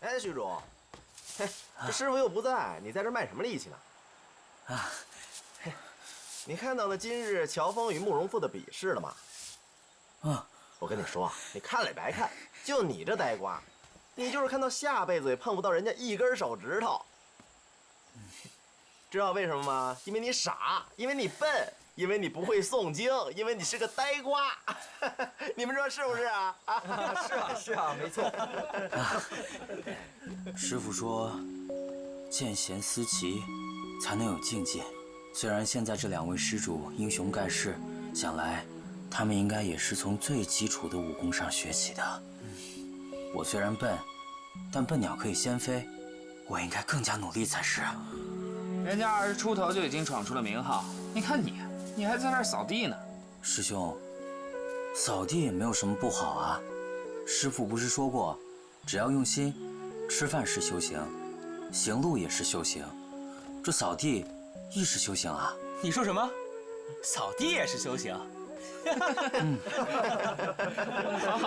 哎，虚主，嘿，这师傅又不在，你在这卖什么力气呢？啊，嘿，你看到那今日乔峰与慕容复的比试了吗？啊，我跟你说啊，你看了也白看，就你这呆瓜，你就是看到下辈子也碰不到人家一根手指头。知道为什么吗？因为你傻，因为你笨，因为你不会诵经，因为你是个呆瓜。你们说是不是啊？是啊，没错。师傅说，见贤思齐，才能有境界。虽然现在这两位施主英雄盖世，想来他们应该也是从最基础的武功上学起的。我虽然笨，但笨鸟可以先飞，我应该更加努力才是。人家20出头就已经闯出了名号，你看你还在那儿扫地呢。师兄，扫地也没有什么不好啊。师父不是说过，只要用心，吃饭是修行，行路也是修行，这扫地亦是修行啊。你说什么？扫地也是修行？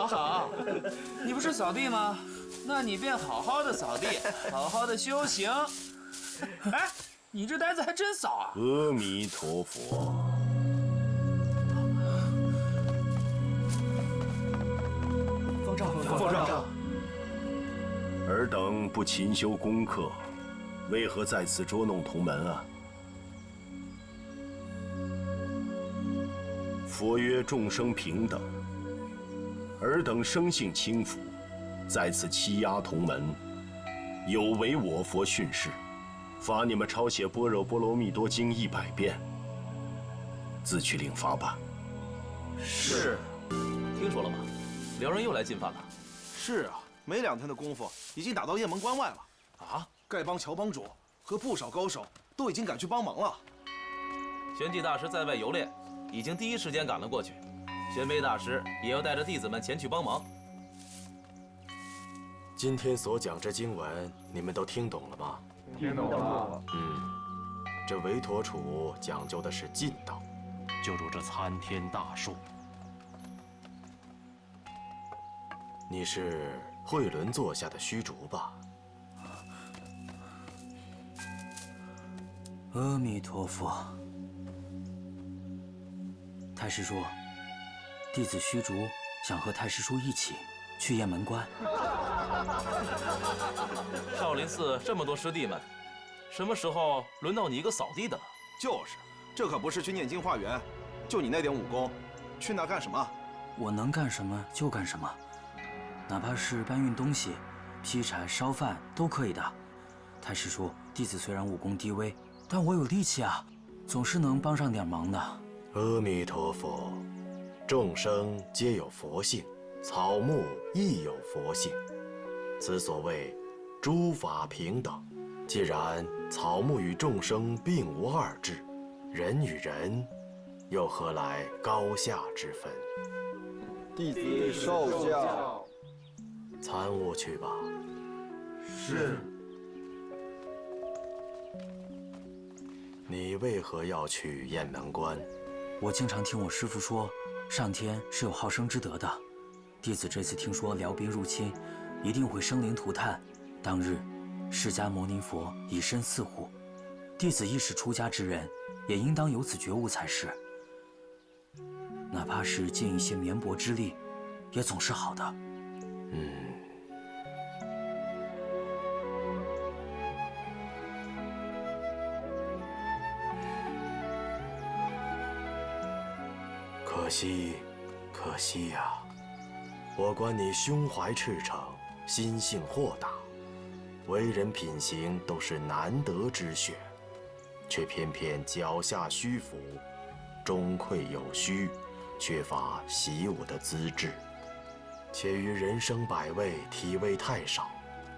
好，你不是扫地吗？那你便好好的扫地，好好的修行。哎，你这单子还真扫啊！阿弥陀佛。奉诏。尔等不勤修功课，为何在此捉弄同门啊？佛曰众生平等，尔等生性轻浮，在此欺压同门，有违我佛训示，罚你们抄写《般若波罗蜜多经》100遍，自去领罚吧。是。听说了吗？辽人又来进犯了。是啊，没2天的功夫，已经打到雁门关外了。啊！丐帮乔帮主和不少高手都已经赶去帮忙了。玄寂大师在外游猎，已经第一时间赶了过去。玄飞大师也要带着弟子们前去帮忙。今天所讲这经文，你们都听懂了吗？听懂了。这韦陀楚讲究的是劲道，就如这参天大树。你是慧轮座下的虚竹吧？阿弥陀佛。太师说，弟子虚竹想和太师叔一起去雁门关。少林寺这么多师弟们，什么时候轮到你一个扫地的了？就是，这可不是去念经化缘，就你那点武功，去那干什么？我能干什么就干什么，哪怕是搬运东西、劈柴、烧饭都可以的。太师叔，弟子虽然武功低微，但我有力气啊，总是能帮上点忙的。阿弥陀佛，众生皆有佛性，草木亦有佛性，此所谓诸法平等。既然草木与众生并无二致，人与人又何来高下之分？弟子受教。参悟去吧。是。你为何要去雁门关？我经常听我师父说，上天是有好生之德的。弟子这次听说辽兵入侵，一定会生灵涂炭。当日，释迦牟尼佛以身饲护，弟子亦是出家之人，也应当有此觉悟才是。哪怕是尽一些绵薄之力，也总是好的。可惜呀！我观你胸怀赤诚，心性豁达，为人品行都是难得之选，却偏偏脚下虚浮，中馈有虚，缺乏习武的资质，且于人生百味体味太少，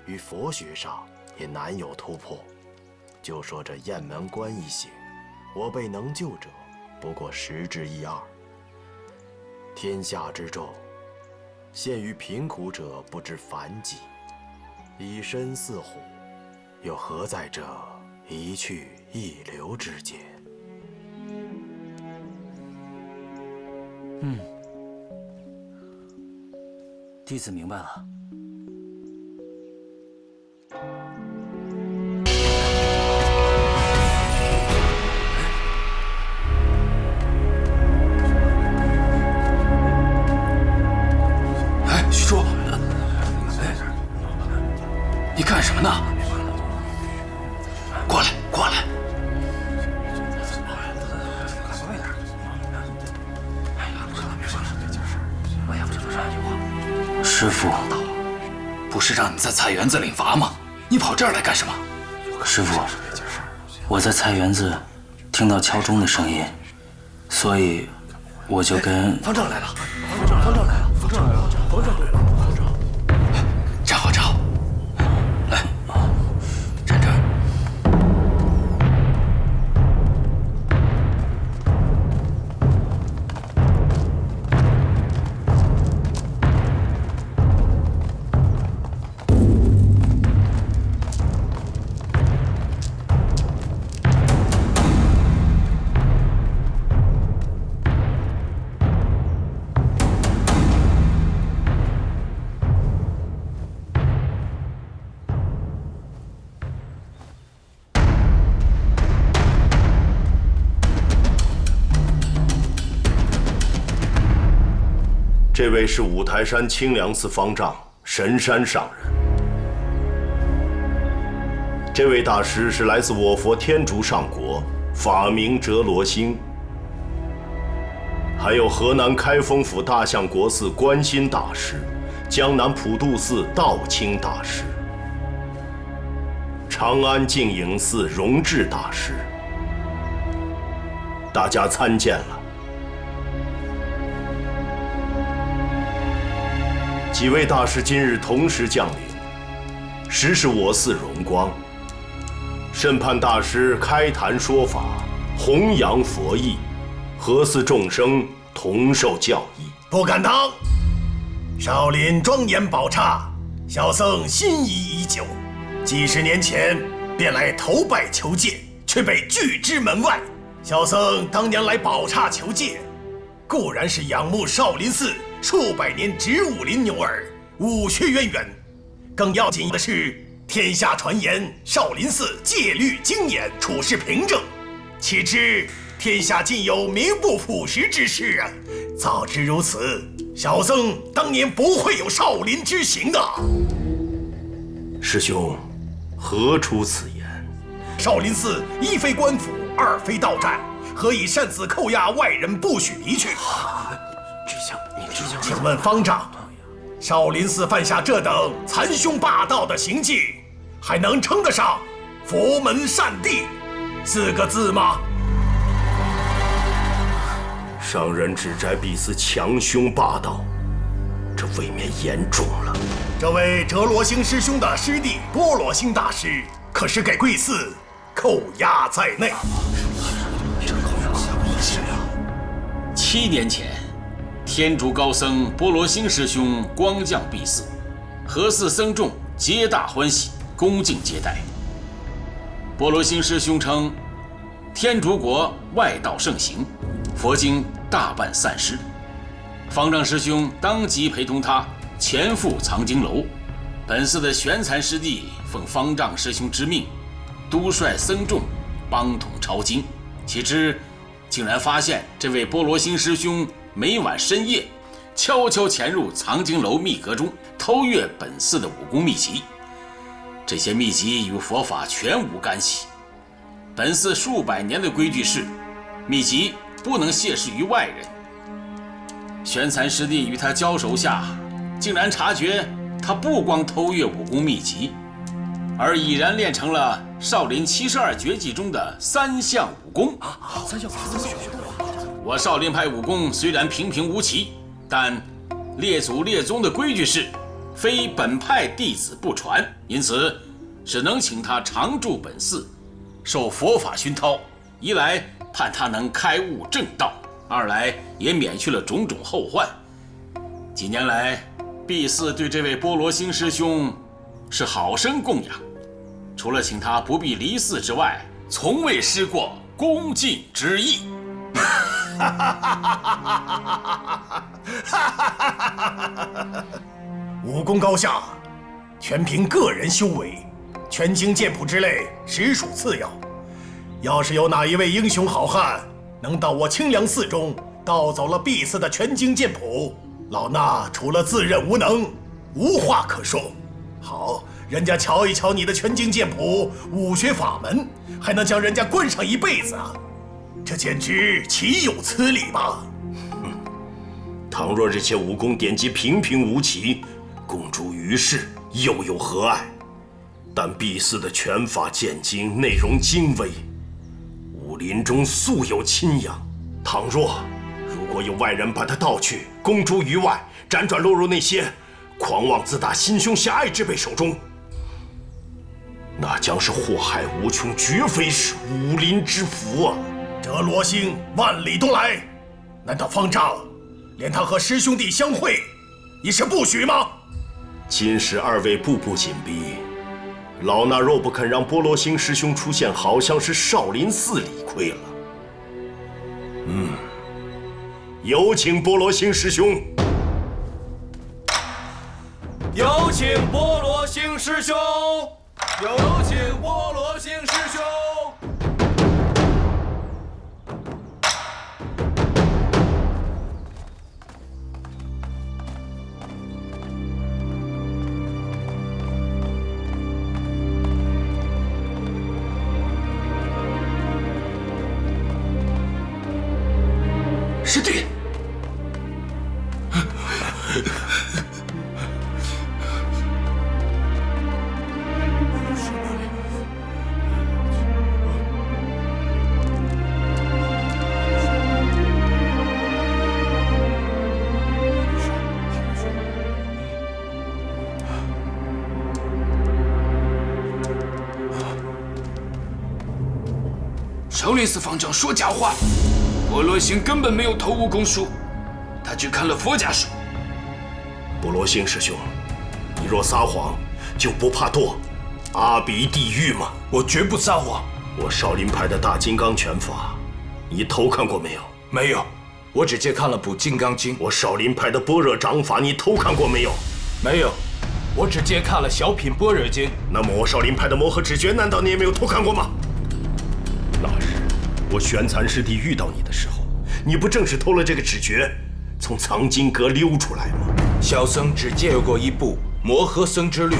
于佛学上也难有突破。就说这雁门关一行，我辈能救者不过10之1、2。天下之众，陷于贫苦者不知凡几，以身饲虎，又何在这一去一留之间？弟子明白了。呢？过来，过来！师傅，不是让你在菜园子领伐吗？你跑这儿来干什么？师傅，我在菜园子听到敲钟的声音，所以我就跟方丈来了，方丈来了，方丈来了，方丈来了，方丈！站好，站好，来，站这儿。这位是五台山清凉寺方丈神山上人。这位大师是来自我佛天竺上国，法名哲罗星。还有河南开封府大相国寺观心大师，江南普渡寺道清大师，长安净影寺荣智大师。大家参见了。几位大师今日同时降临，实是我寺荣光。审判大师开坛说法，弘扬佛意，何寺众生同受教义。不敢当，少林庄严宝刹，小僧心仪已久，几十年前便来投拜求戒，却被拒之门外。小僧当年来宝刹求戒，固然是仰慕少林寺数百年植物林牛耳，武学渊源。更要紧的是，天下传言少林寺戒律精严，处事平正，岂知天下尽有名不副实之事啊！早知如此，小僧当年不会有少林之行的。师兄，何出此言？少林寺一非官府，二非道寨，何以擅自扣押外人，不许离去？请问方丈，少林寺犯下这等残凶霸道的行径，还能称得上佛门善地4个字吗？上人指摘敝寺强凶霸道，这未免严重了。这位哲罗星师兄的师弟波罗星大师，可是给贵寺扣押在内。7年前，天竺高僧波罗星师兄光降敝寺，何寺僧众皆大欢喜，恭敬接待。波罗星师兄称，天竺国外道盛行，佛经大半散失。方丈师兄当即陪同他前赴藏经楼。本寺的玄残师弟奉方丈师兄之命，督率僧众帮同抄经，岂知竟然发现这位波罗星师兄每晚深夜悄悄潜入藏经楼密阁中，偷阅本寺的武功秘籍。这些秘籍与佛法全无干系。本寺数百年的规矩是，秘籍不能泄示于外人。玄残师弟与他交手下，竟然察觉他不光偷阅武功秘籍，而已然练成了少林72绝技中的3项武功。我少林派武功虽然平平无奇，但列祖列宗的规矩是，非本派弟子不传，因此只能请他常驻本寺，受佛法熏陶。一来盼他能开悟正道，二来也免去了种种后患。几年来，敝寺对这位波罗星师兄是好生供养，除了请他不必离寺之外，从未失过恭敬之意。武功高下，全凭个人修为，拳经剑谱之类实属次要。要是有哪一位英雄好汉能到我清凉寺中盗走了敝寺的拳经剑谱，老衲除了自认无能，无话可说。好，人家瞧一瞧你的拳经剑谱、武学法门，还能将人家关上一辈子啊！这简直岂有此理吧！倘若这些武功典籍平平无奇，公诸于世，又有何碍？但毕泗的拳法剑经内容精微，武林中素有钦仰。倘若如果有外人把它盗去，公诸于外，辗转落入那些狂妄自大、心胸狭隘之辈手中，那将是祸害无穷，绝非是武林之福啊！这罗星万里东来，难道方丈连他和师兄弟相会也是不许吗？今时二位步步紧逼，老衲若不肯让波罗星师兄出现，好像是少林寺理亏了。有请波罗星师兄。有请波罗星师兄，有请波罗星师兄。师弟，少林寺方丈说假话，波罗星根本没有偷武功书，他只看了佛家书。波罗星师兄，你若撒谎，就不怕堕阿鼻地狱吗？我绝不撒谎。我少林派的大金刚拳法，你偷看过没有？没有，我只借看了部《金刚经》。我少林派的般若掌法，你偷看过没有？没有，我只借看了小品般若经。那么我少林派的摩诃指诀，难道你也没有偷看过吗？那日我玄残师弟遇到你的时候，你不正是偷了这个指诀，从藏经阁溜出来吗？小僧只借过一部《摩诃僧之律》。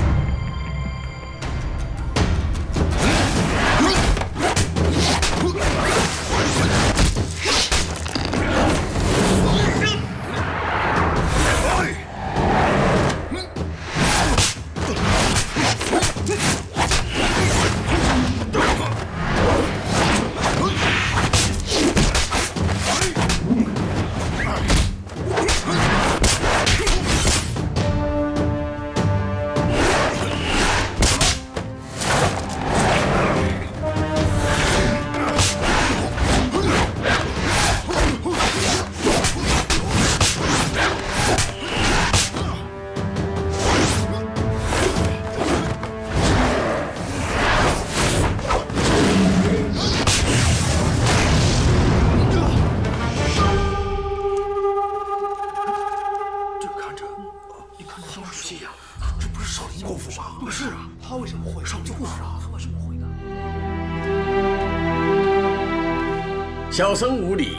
小僧无礼，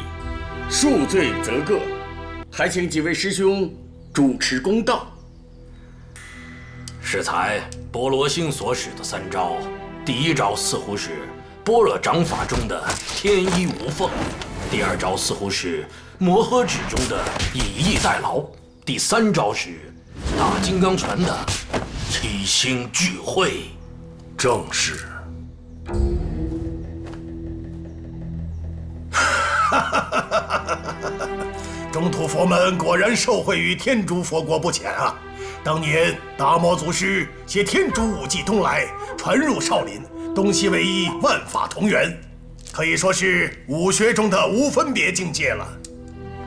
恕罪责个，还请几位师兄主持公道。适才波罗星所使的3招，第1招似乎是般若掌法中的天衣无缝，第2招似乎是摩诃指中的以逸待劳，第3招是大金刚拳的七星聚会。正是。中土佛门果然受惠于天竺佛国不浅啊！当年达摩祖师携天竺武技东来，传入少林，东西为一，万法同源，可以说是武学中的无分别境界了。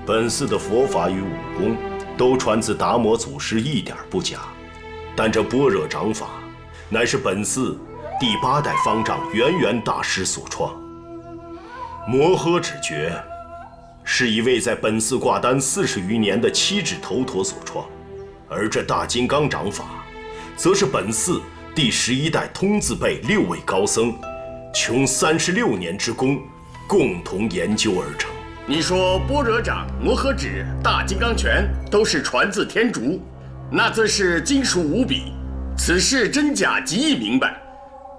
本寺的佛法与武功都传自达摩祖师，一点不假。但这般若掌法，乃是本寺第8代方丈圆圆大师所创。摩诃指诀是一位在本寺挂单40余年的七指头陀所创，而这大金刚掌法，则是本寺第11代通字辈6位高僧，穷36年之功，共同研究而成。你说般若掌、摩诃指、大金刚拳都是传自天竺，那自是金属无比。此事真假极易明白。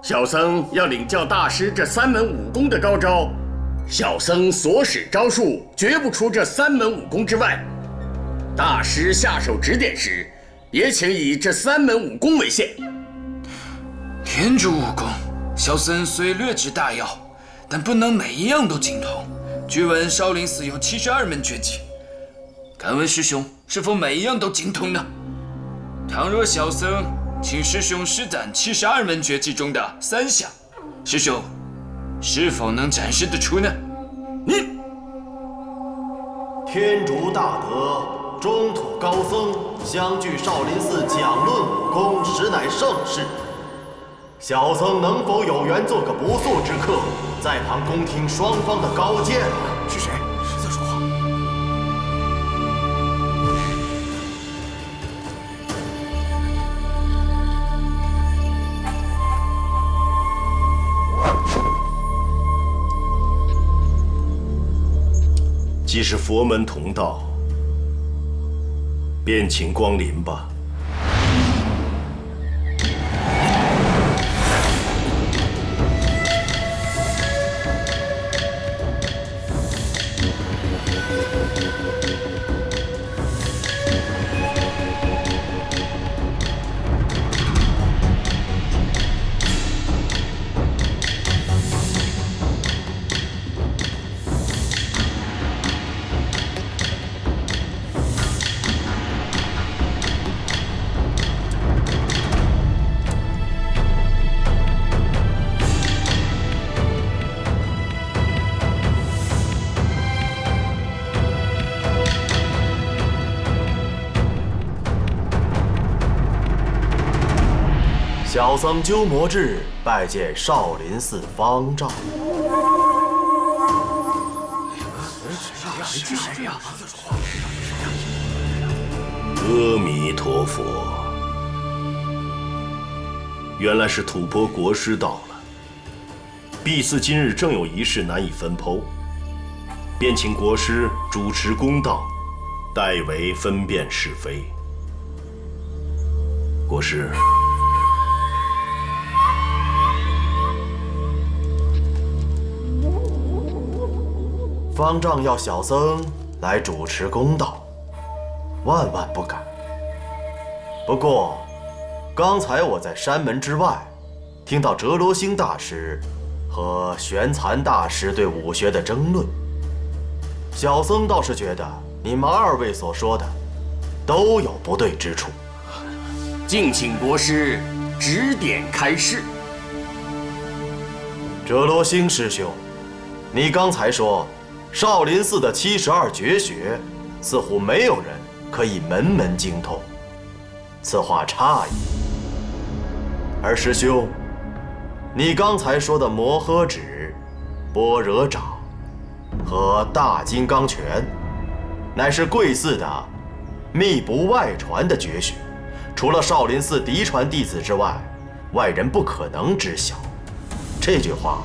小僧要领教大师这3门武功的高招，小僧所使招数绝不出这3门武功之外。大师下手指点时，也请以这3门武功为限。天竺武功，小僧虽略知大要，但不能每一样都精通。据闻少林寺有72门绝技，敢问师兄是否每一样都精通呢？倘若小僧请师兄施展72门绝技中的3项，师兄是否能展示得出呢？天竺大德，中土高僧相聚少林寺讲论武功，实乃盛事。小僧能否有缘做个不速之客，在旁恭听双方的高见？是谁？谁在说话？既是佛门同道，便请光临吧。小僧鸠摩智拜见少林寺方丈。阿弥陀佛，原来是吐蕃国师到了。敝寺今日正有一事难以分剖，便请国师主持公道，代为分辨是非。国师。方丈要小僧来主持公道，万万不敢。不过，刚才我在山门之外，听到哲罗星大师和玄残大师对武学的争论，小僧倒是觉得你们2位所说的都有不对之处。敬请国师指点开示。哲罗星师兄，你刚才说少林寺的72绝学，似乎没有人可以门门精通，此话差矣。而师兄，你刚才说的摩诃指、般若掌和大金刚拳，乃是贵寺的秘不外传的绝学，除了少林寺嫡传弟子之外，外人不可能知晓。这句话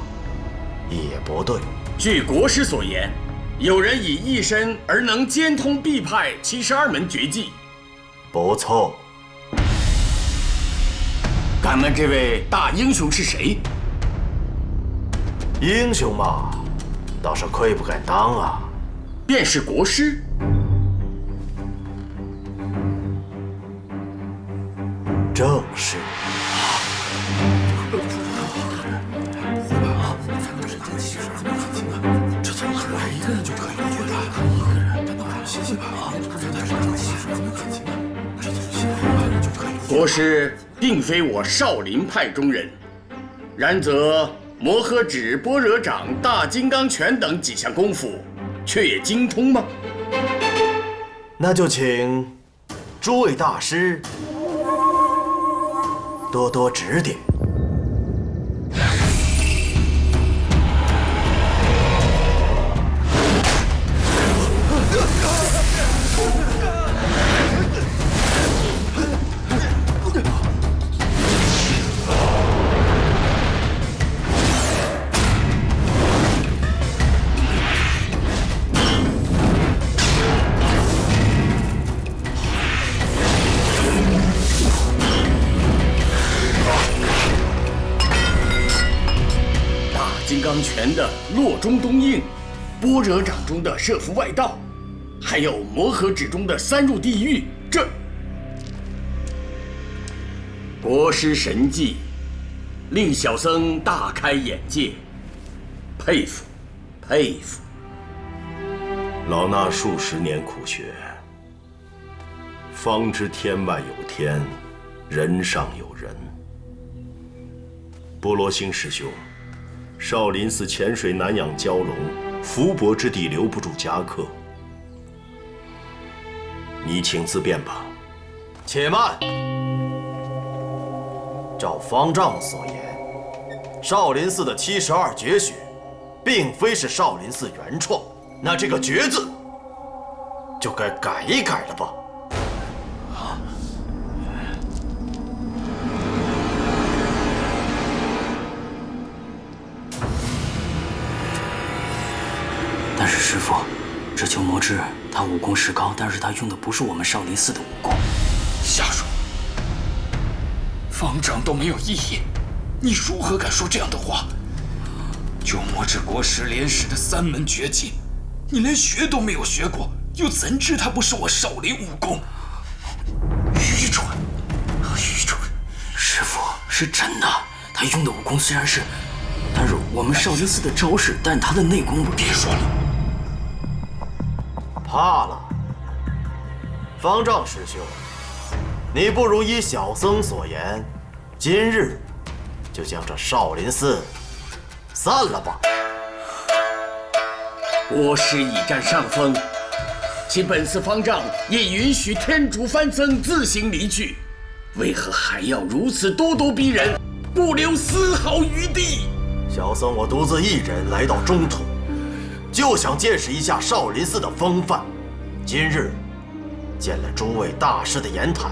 也不对。据国师所言，有人以一身而能兼通敝派72门绝技。不错。敢问这位大英雄是谁？英雄嘛，倒是愧不敢当啊。便是国师。正是。国师并非我少林派中人，然则摩诃指、般若掌、大金刚拳等几项功夫，却也精通吗？那就请诸位大师多多指点。钢拳的洛中东应，般若掌中的摄伏外道，还有摩诃指中的三入地狱，这国师神技，令小僧大开眼界，佩服佩服。老衲数十年苦学，方知天外有天，人上有人。波罗星师兄，少林寺潜水难养蛟龙，伏伯之地留不住侠客，你请自便吧。且慢！照方丈所言，少林寺的72绝学，并非是少林寺原创，那这个“绝”字就该改一改了吧？但是师父，这鸠摩智他武功是高，但是他用的不是我们少林寺的武功。瞎说！方丈都没有异议，你如何敢说这样的话？鸠摩智国师连使的3门绝技，你连学都没有学过，又怎知他不是我少林武功？愚蠢！愚蠢！师父，是真的，他用的武功虽然是，但是我们少林寺的招式，但他的内功别说了。怕了，方丈师兄，你不如依小僧所言，今日就将这少林寺散了吧。国师已占上风，其本寺方丈也允许天竺番僧自行离去，为何还要如此咄咄逼人，不留丝毫余地？小僧我独自一人来到中土，就想见识一下少林寺的风范。今日见了诸位大师的言谈，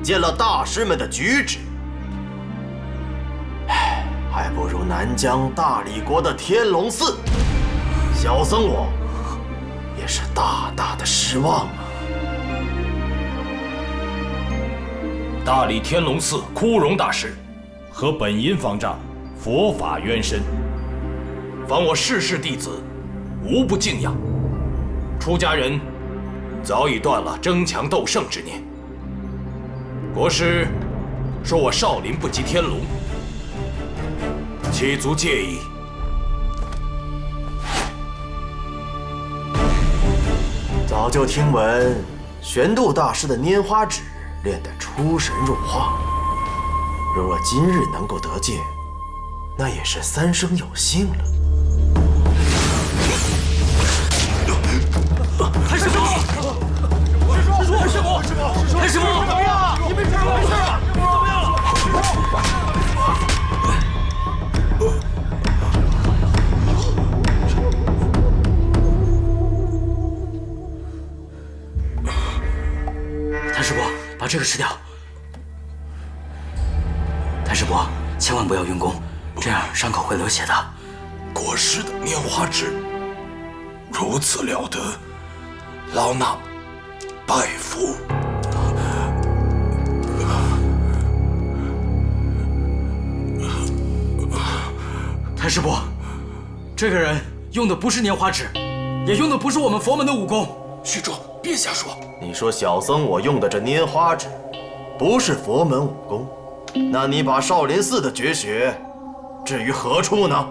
见了大师们的举止，还不如南疆大理国的天龙寺。小僧我也是大大的失望啊！大理天龙寺枯荣大师和本因方丈佛法渊深，凡我世弟子无不敬仰。出家人早已断了争强斗胜之念。国师说我少林不及天龙，岂足介意？早就听闻玄度大师的拈花指练得出神入化，若今日能够得戒，那也是3生有幸了。太师傅！太师傅！太师傅！怎么样？你没事吧？没事吧？怎么样？太师伯，把这个吃掉。太师伯，千万不要用功，这样伤口会流血的。国师的拈花指如此了得，老衲拜服。太师伯，这个人用的不是拈花指，也用的不是我们佛门的武功。虚竹，别瞎说。你说小僧我用的这拈花指不是佛门武功，那你把少林寺的绝学置于何处呢？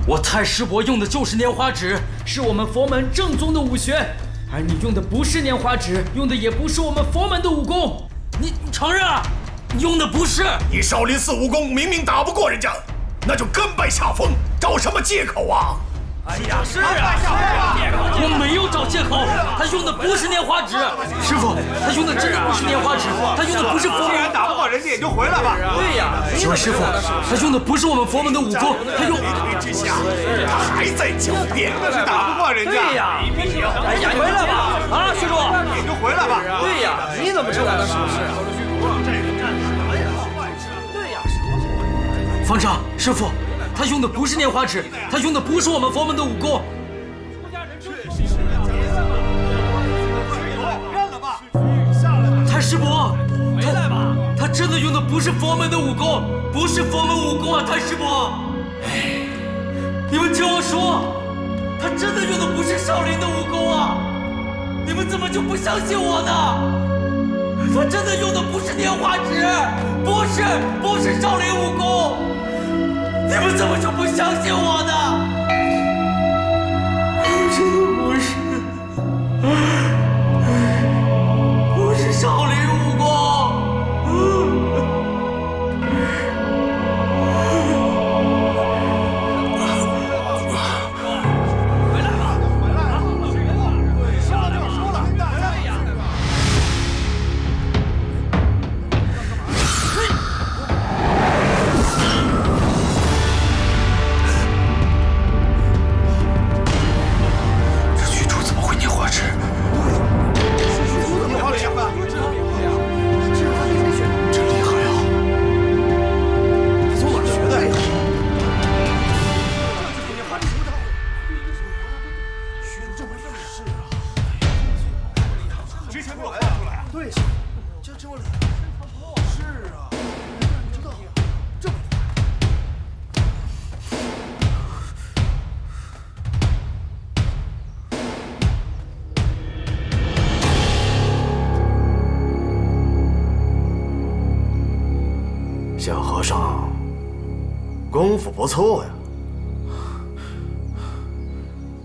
我太师伯用的就是拈花指，是我们佛门正宗的武学，而你用的不是拈花指，用的也不是我们佛门的武功。你承认啊？你用的不是。你少林寺武功明明打不过人家，那就甘拜下风，找什么借口啊？哎呀，是啊，我没有找借口，他用的不是拈花指。师傅，他用的真的不是拈花指，他用的不是佛门。既然打不过人家，也就回来吧。对呀，请问师傅，他用的不是我们佛门的武功，他用。之下，他还在狡辩，那是打不过人家。对呀，哎呀，回来吧，啊，师傅，也就回来吧。对呀，你怎么知道他是不是？对呀，方丈，师傅，他用的不是拈花指，他用的不是我们佛门的武功。太师伯，回来吧。的用的不是佛门的武功，不是佛门武功啊，谭师伯！哎，你们听我说，他真的用的不是少林的武功啊！你们怎么就不相信我呢？他真的用的不是莲花指，不是少林武功，你们怎么就不相信我呢？真的不是少林武功。小和尚，功夫不错呀。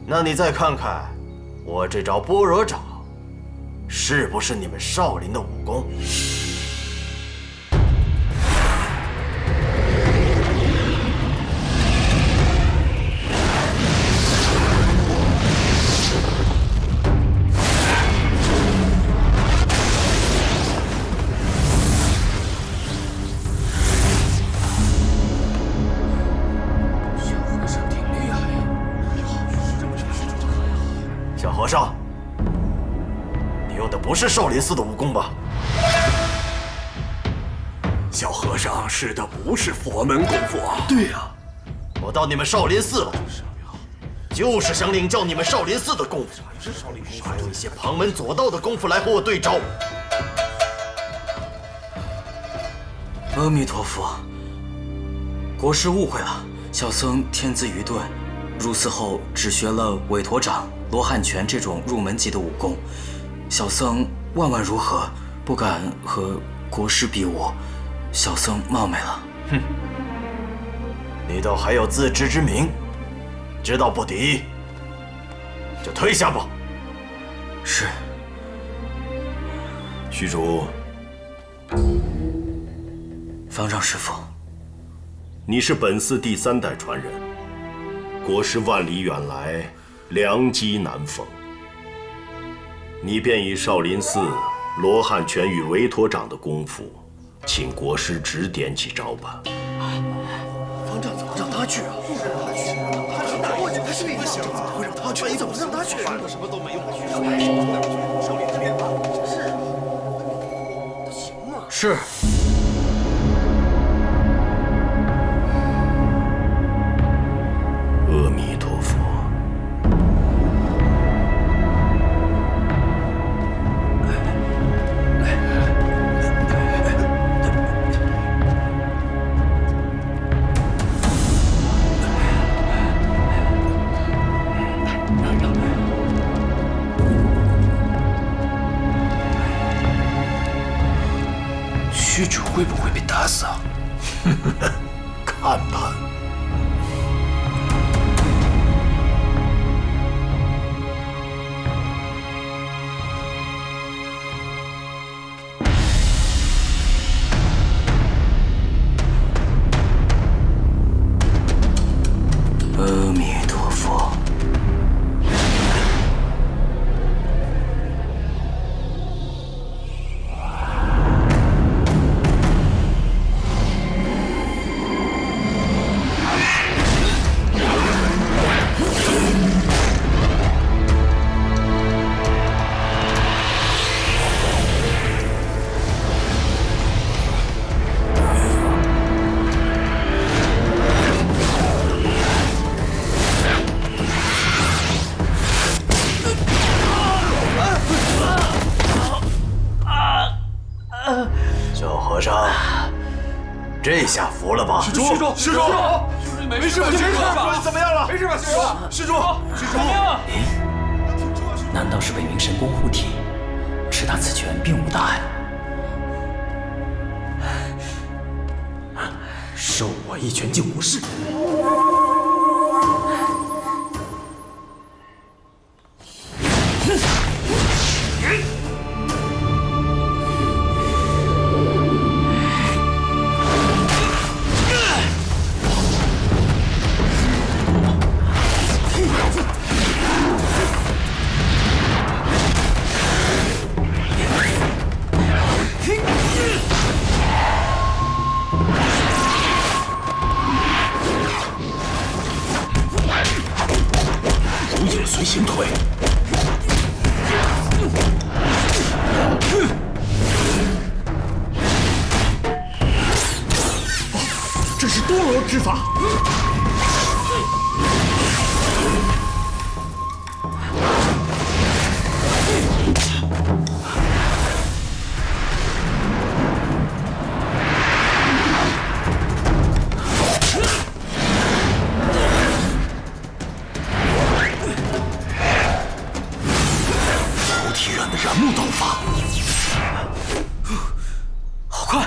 那你再看看我这招般若掌，是不是你们少林的武功？和尚，你用的不是少林寺的武功吧？小和尚使的不是佛门功夫啊！对呀，我到你们少林寺了，就是想领教你们少林寺的功夫，还有一些旁门左道的功夫来和我对招。阿弥陀佛，国师误会了，小僧天资愚钝，入寺后只学了韦陀掌、罗汉拳这种入门级的武功，小僧万万如何，不敢和国师比武，小僧冒昧了。哼，你倒还有自知之明，知道不敌就退下吧。是。虚竹，方丈师傅，你是本寺第3代传人，国师万里远来，良机难逢，你便以少林寺罗汉拳与韦陀掌的功夫，请国师指点几招吧。方丈怎么让他去啊？他是一个想怎么会让他去？你怎么让他去？什么都没用，少林这边是，他行吗？是。阿弥陀佛。虚竹会不会被打死啊？看吧。阿弥陀佛。这下服了吧？施主，没事吧？施主，你怎么样了？没事吧，施主？施主，难道是被明神宫护体？持他此拳并无大碍。受我一拳竟无事。随行退。这是多罗之法。燃木刀法，好快！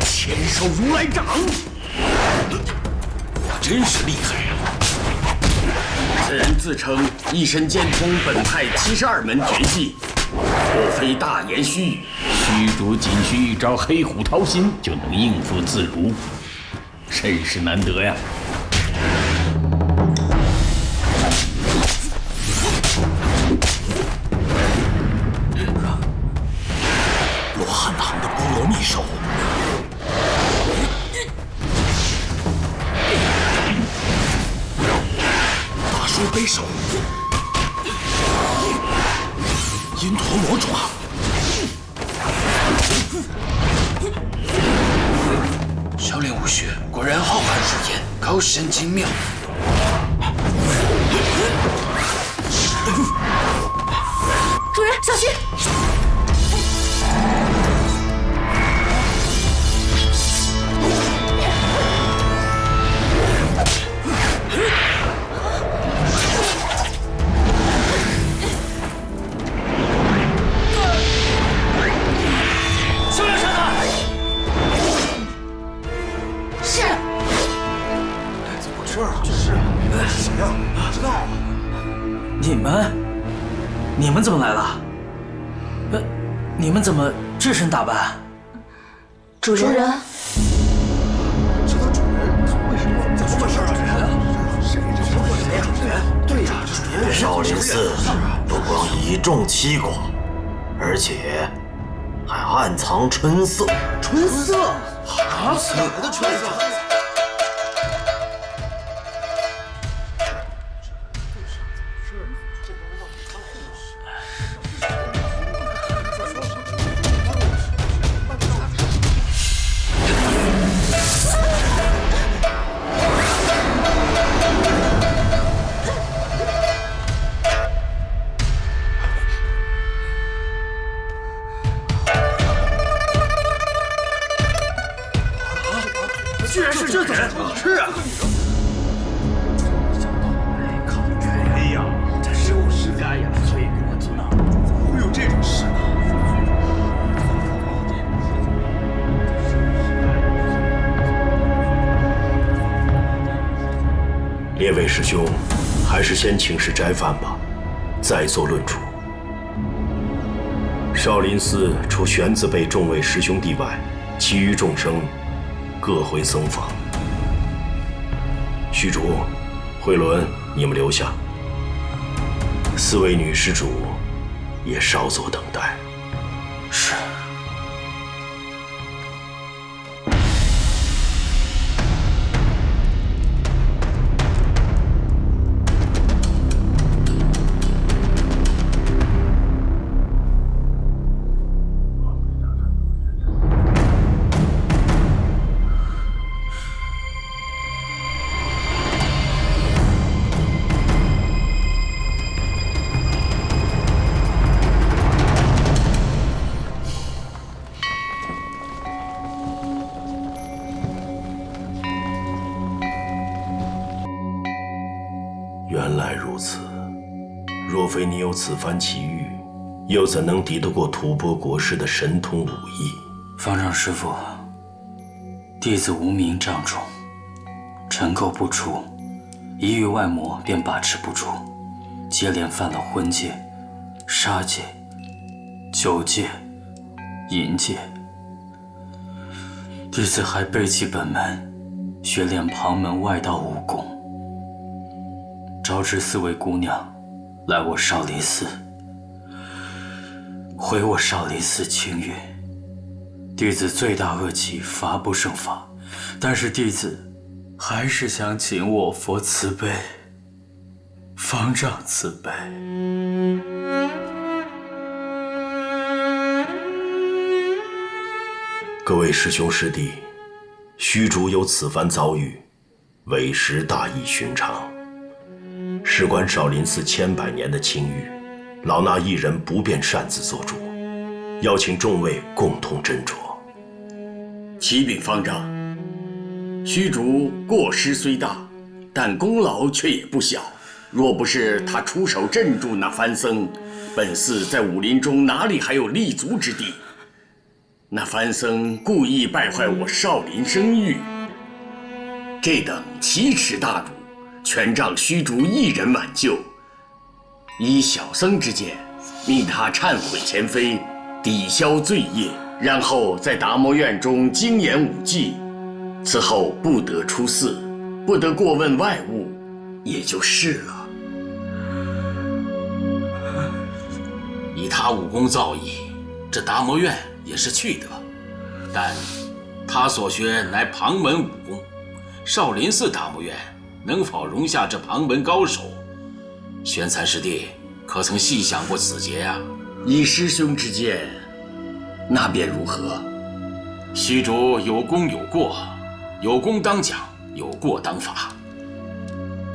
千手如来掌，真是厉害呀！此人自称一身兼通本派72门绝技，莫非大言虚语？虚竹仅需一招黑虎掏心就能应付自如，甚是难得呀！罗汉堂的菠萝蜜手，大水背手，阴陀罗爪，少林武学果然浩瀚如烟，高深精妙。主人，小心！修炼上他！是。怎么回事啊？是谁呀？不知道。你们怎么来了？你们怎么这身打扮？主人，是他主人，为什么怎么回事啊？谁这是谁呀？主人，对呀，这是主人。少林寺不光以众欺寡，而且还暗藏春色。春色啊？哪来的春色？居然是这种，是啊。哎呀，这就是该呀，罪过之呢，怎么会有这种事呢？列位师兄，还是先请示斋饭吧，再做论处。少林寺除玄子辈众位师兄弟外，其余众生各回僧房。虚竹、慧伦，你们留下。4位女施主也稍作等待。是。若非你有此番奇遇，又怎能敌得过吐蕃国师的神通武艺？方丈师傅，弟子无名障重，尘垢不除，一遇外魔便把持不住，接连犯了婚戒、杀戒、酒戒、淫戒。弟子还背弃本门，学练旁门外道武功，招致4位姑娘来我少林寺，毁我少林寺清誉。弟子罪大恶极，罚不胜罚，但是弟子还是想请我佛慈悲，方丈慈悲。各位师兄师弟，虚竹有此番遭遇，委实大异寻常。事关少林寺千百年的清誉，老衲一人不便擅自做主，邀请众位共同斟酌。启禀方丈，虚竹过失虽大，但功劳却也不小。若不是他出手镇住那番僧，本寺在武林中哪里还有立足之地？那番僧故意败坏我少林声誉，这等奇耻大辱，全仗虚竹一人挽救。依小僧之见，命他忏悔前非，抵消罪业，然后在达摩院中精研武技，此后不得出寺，不得过问外物，也就是了。以他武功造诣，这达摩院也是去得，但他所学乃旁门武功，少林寺达摩院能否容下这旁门高手？玄才师弟可曾细想过此节啊？以师兄之见，那便如何？虚竹有功有过，有功当奖，有过当罚。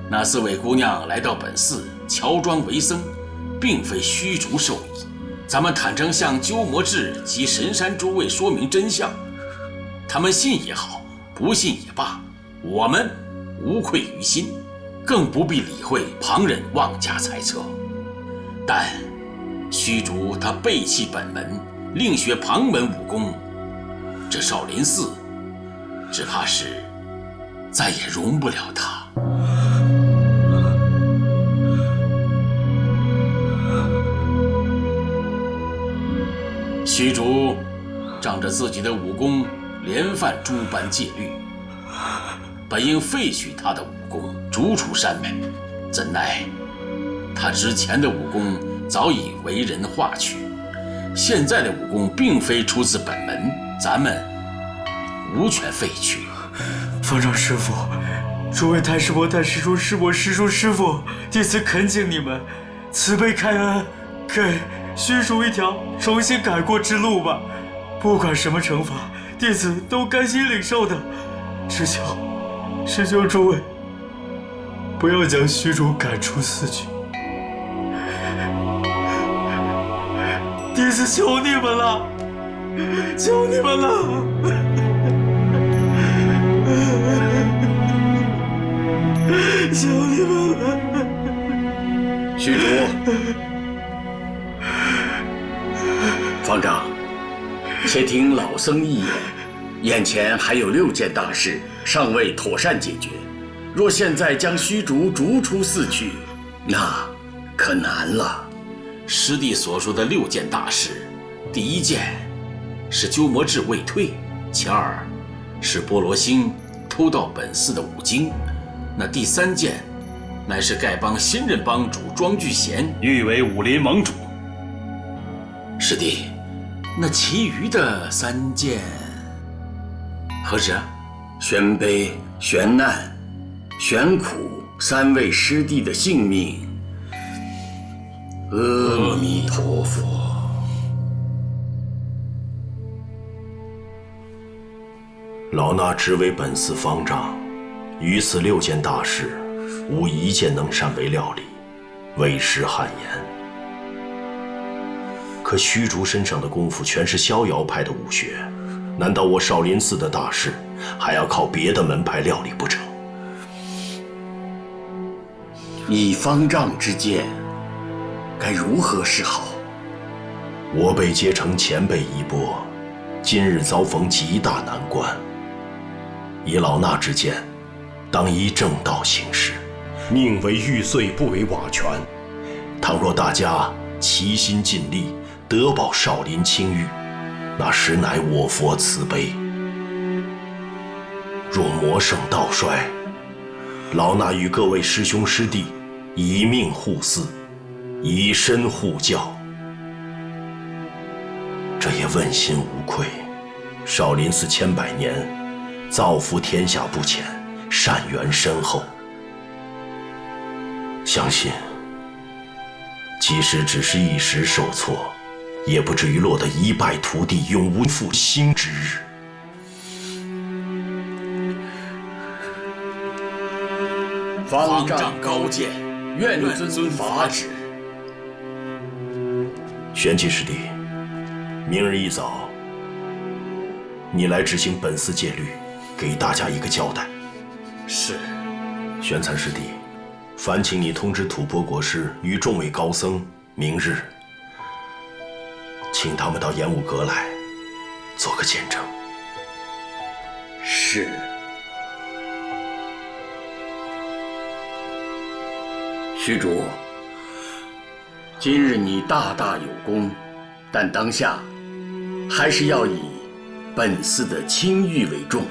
那4位姑娘来到本寺乔装为僧，并非虚竹授意。咱们坦诚向鸠摩智及神山诸位说明真相，他们信也好，不信也罢，我们无愧于心，更不必理会旁人妄加猜测。但虚竹他背弃本门，另学旁门武功，这少林寺只怕是再也容不了他。虚竹仗着自己的武功连犯诸般戒律，本应废去他的武功，逐出山门，怎奈他之前的武功早已为人化去，现在的武功并非出自本门，咱们无权废去。方丈师父，诸位太师伯、太师叔、师伯、师叔、师父，弟子恳请你们慈悲开恩，给虚竹一条重新改过之路吧。不管什么惩罚，弟子都甘心领受的。只求诸位不要将虚竹赶出寺去。弟子求你们了，求你们了！求你们了！虚竹，方丈，且听老僧一言。眼前还有6件大事尚未妥善解决，若现在将虚竹逐出寺去，那可难了。师弟所说的6件大事，第1件是鸠摩智未退，其2是波罗星偷盗本寺的武经，那第3件乃是丐帮新任帮主庄聚贤欲为武林盟主。师弟，那其余的3件何止？悬悲、悬难、悬苦3位师弟的性命，阿弥陀佛。老衲只为本寺方丈，于此6件大事，无1件能善为料理，为师汗颜。可虚竹身上的功夫全是逍遥派的武学，难道我少林寺的大事还要靠别的门派料理不成？以方丈之见，该如何是好？我辈皆承前辈衣钵，今日遭逢极大难关。以老衲之见，当依正道行事，宁为玉碎不为瓦全。倘若大家齐心尽力，得保少林清誉，那实乃我佛慈悲。若魔圣道衰，老衲与各位师兄师弟以命护嗣，以身护教，这也问心无愧。少林寺千百年，造福天下不浅，善缘深厚。相信，即使只是一时受挫，也不至于落得一败涂地、永无复兴之日。方丈高见，愿遵法旨。玄寂师弟，明日一早，你来执行本寺戒律，给大家一个交代。是。玄残师弟，烦请你通知吐蕃国师与众位高僧，明日请他们到演武阁来，做个见证。是。虚竹，今日你大大有功，但当下还是要以本寺的清誉为重。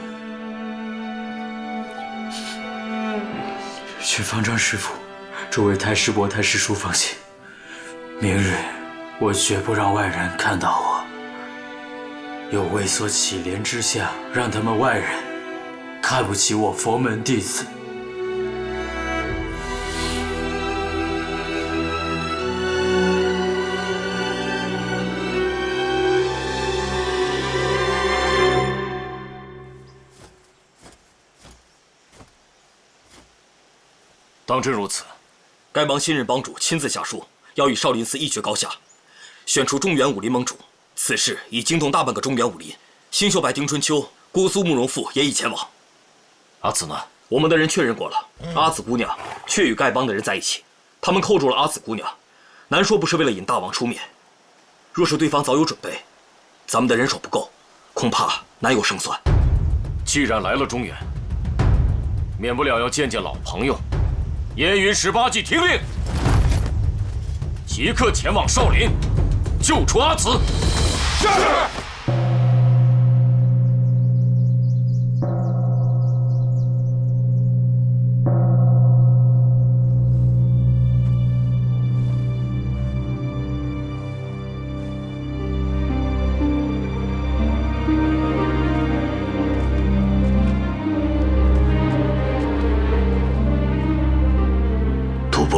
请方丈师父，诸位太师伯、太师叔放心，明日我绝不让外人看到我有为所乞怜之相，让他们外人看不起我佛门弟子。当真如此，该帮新任帮主亲自下书，要与少林寺一决高下，选出中原武林盟主。此事已惊动大半个中原武林，新秀白丁春秋、姑苏慕容复也已前往。阿紫呢？我们的人确认过了，阿紫姑娘确与丐帮的人在一起，他们扣住了阿紫姑娘，难说不是为了引大王出面。若是对方早有准备，咱们的人手不够，恐怕难有胜算。既然来了中原，免不了要见见老朋友。燕云18骑听令，即刻前往少林，救出阿紫。是。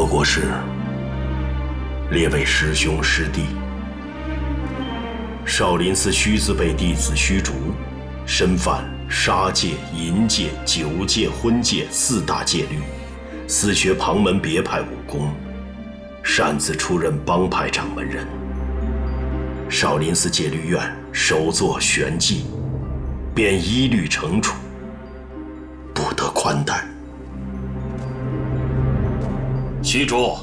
国师，列位师兄师弟，少林寺虚字辈弟子虚竹，身犯杀戒、淫戒、酒戒、荤戒4大戒律，私学旁门别派武功，擅自出任帮派掌门人。少林寺戒律院首作玄记，便依律惩处，不得宽待。虚竹，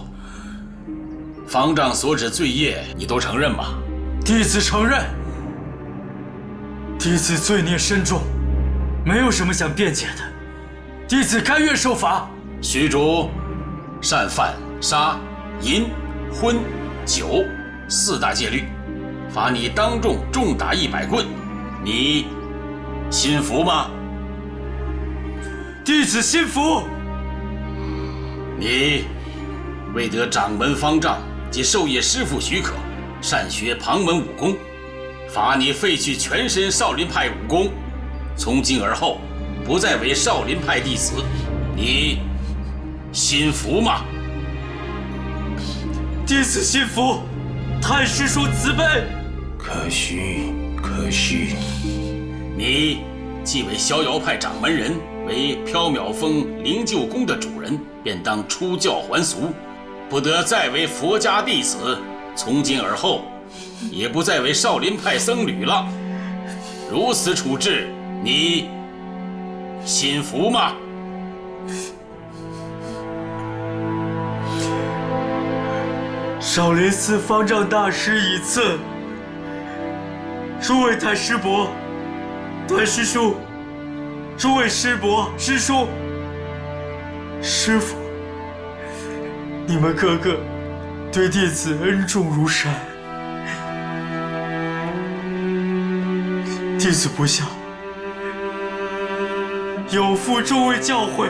方丈所指罪业，你都承认吗？弟子承认，弟子罪孽深重，没有什么想辩解的，弟子甘愿受罚。虚竹，擅犯杀、淫、荤、酒4大戒律，罚你当众重打100棍，你心服吗？弟子心服。你未得掌门方丈及授业师傅许可，擅学旁门武功，罚你废去全身少林派武功，从今而后不再为少林派弟子，你心服吗？弟子心服，太师叔慈悲。可惜，可惜。你既为逍遥派掌门人，为缥缈峰灵鹫宫的主人，便当出教还俗，不得再为佛家弟子，从今而后也不再为少林派僧侣了。如此处置，你心服吗？少林寺方丈大师已赐。诸位太师伯、段师叔，诸位师伯、师叔、师父，你们个个对弟子恩重如山，弟子不孝，有负诸位教诲。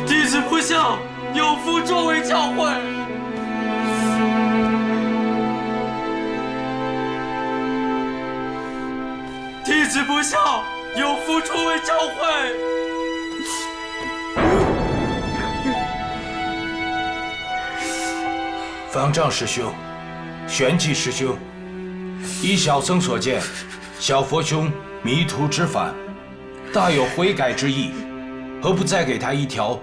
弟子不孝，有负诸位教诲。弟子不孝，有负诸位教诲。方丈师兄，玄寂师兄，依小僧所见，小佛兄迷途知返，大有悔改之意，何不再给他一条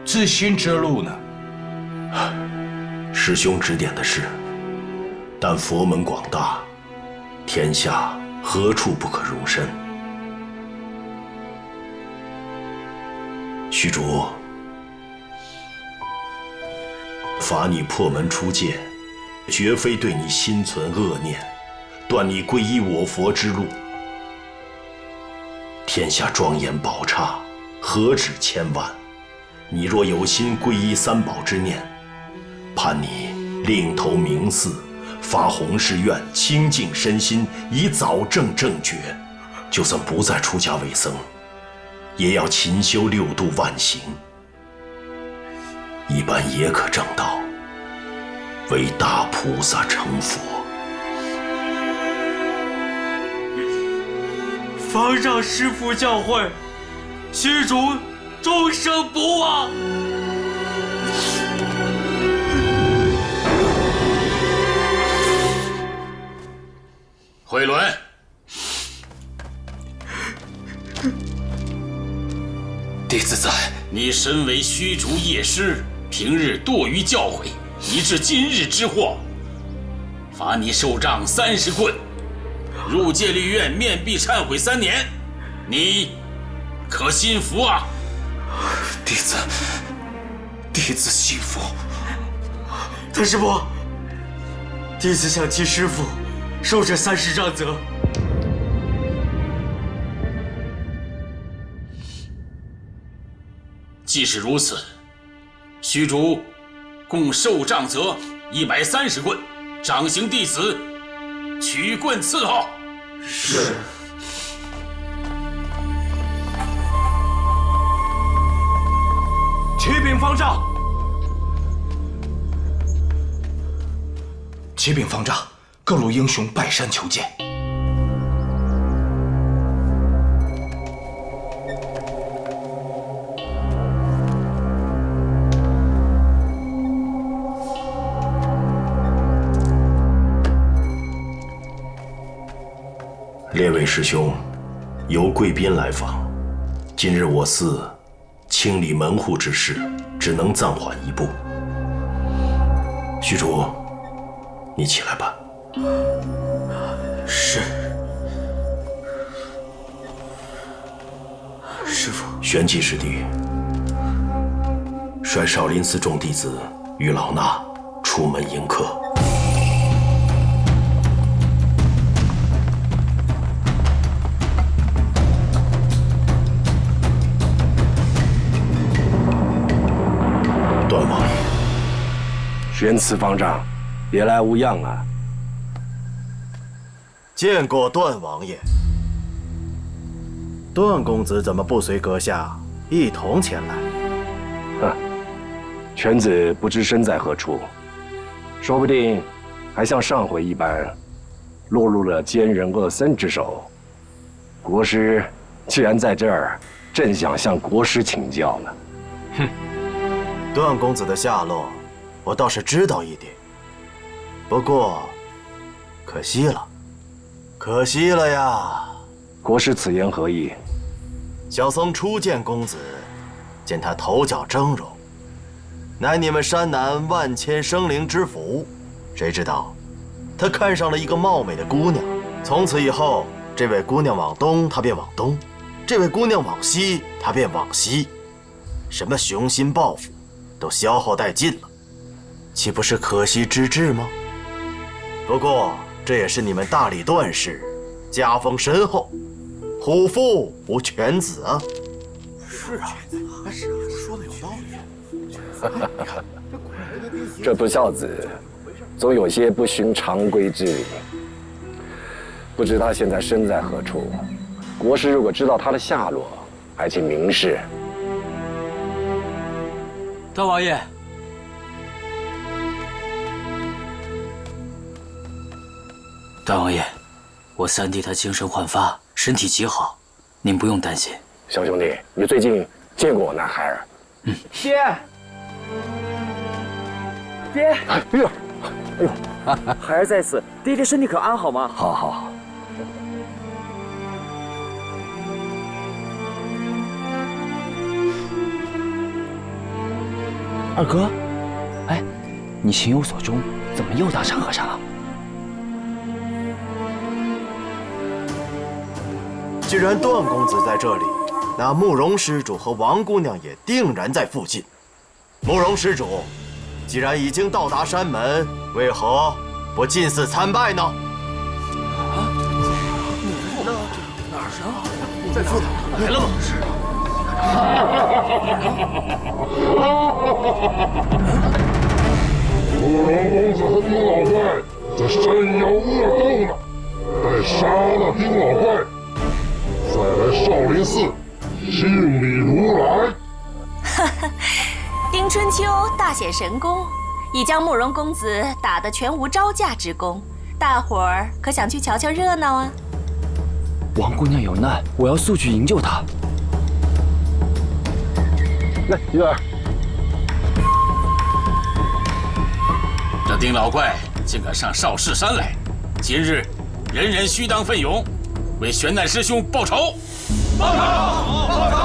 自新之路呢？师兄指点的是，但佛门广大，天下何处不可容身？虚竹，罚你破门出界，绝非对你心存恶念，断你皈依我佛之路。天下庄严宝刹，何止千万？你若有心皈依三宝之念，盼你另投明寺，发弘誓愿，清净身心，以早正正觉。就算不再出家为僧，也要勤修六度万行，一般也可证道，为大菩萨成佛。方丈师父教诲，虚竹终生不忘。慧伦，弟子在。你身为虚竹业师，平日惰于教诲，以致今日之祸，罚你受杖30棍，入戒律院面壁忏悔3年，你可心服啊？弟子心服。太师伯，弟子想替师父受这30杖责。既是如此，虚竹共受杖责130棍，掌刑弟子取棍伺候。是。启禀方丈，启禀方丈，各路英雄拜山求见。列位师兄，有贵宾来访，今日我寺清理门户之事，只能暂缓一步。虚竹，你起来吧。是。师父。玄寂师弟，率少林寺众弟子与老衲出门迎客。段王爷，玄慈方丈，别来无恙啊！见过段王爷。段公子怎么不随阁下一同前来？哼，犬子不知身在何处，说不定还像上回一般，落入了奸人恶僧之手。国师既然在这儿，正想向国师请教呢。哼。段公子的下落，我倒是知道一点，不过，可惜了，可惜了呀！国师此言何意？小僧初见公子，见他头角峥嵘，乃你们山南万千生灵之福。谁知道，他看上了一个貌美的姑娘，从此以后，这位姑娘往东，他便往东；这位姑娘往西，她便往西，什么雄心抱负，都消耗殆尽了，岂不是可惜之至吗？不过这也是你们大理段氏家风深厚，虎父无犬子啊。是啊，说的有道理。这不孝子，总有些不循常规之礼。不知他现在身在何处？国师如果知道他的下落，还请明示。大王爷，大王爷，我三弟他精神焕发，身体极好，您不用担心。小兄弟，你最近见过我那孩儿？爹，爹，哎呦，孩儿在此，爹爹身体可安好吗？好好好。二哥，哎，你情有所钟，怎么又到山河上了？既然段公子在这里，那慕容施主和王姑娘也定然在附近。慕容施主，既然已经到达山门，为何不进寺参拜呢？哪儿啊？在这来了吗？慕容公子和丁老怪这真有恶斗呢，待杀了丁老怪，再来少林寺敬礼如来。丁春秋大显神功，已将慕容公子打得全无招架之功，大伙儿可想去瞧瞧热闹啊？王姑娘有难，我要速去营救她。来，玉儿，这丁老怪竟敢上少室山来，今日人人须当奋勇，为玄难师兄报仇！报仇！报仇！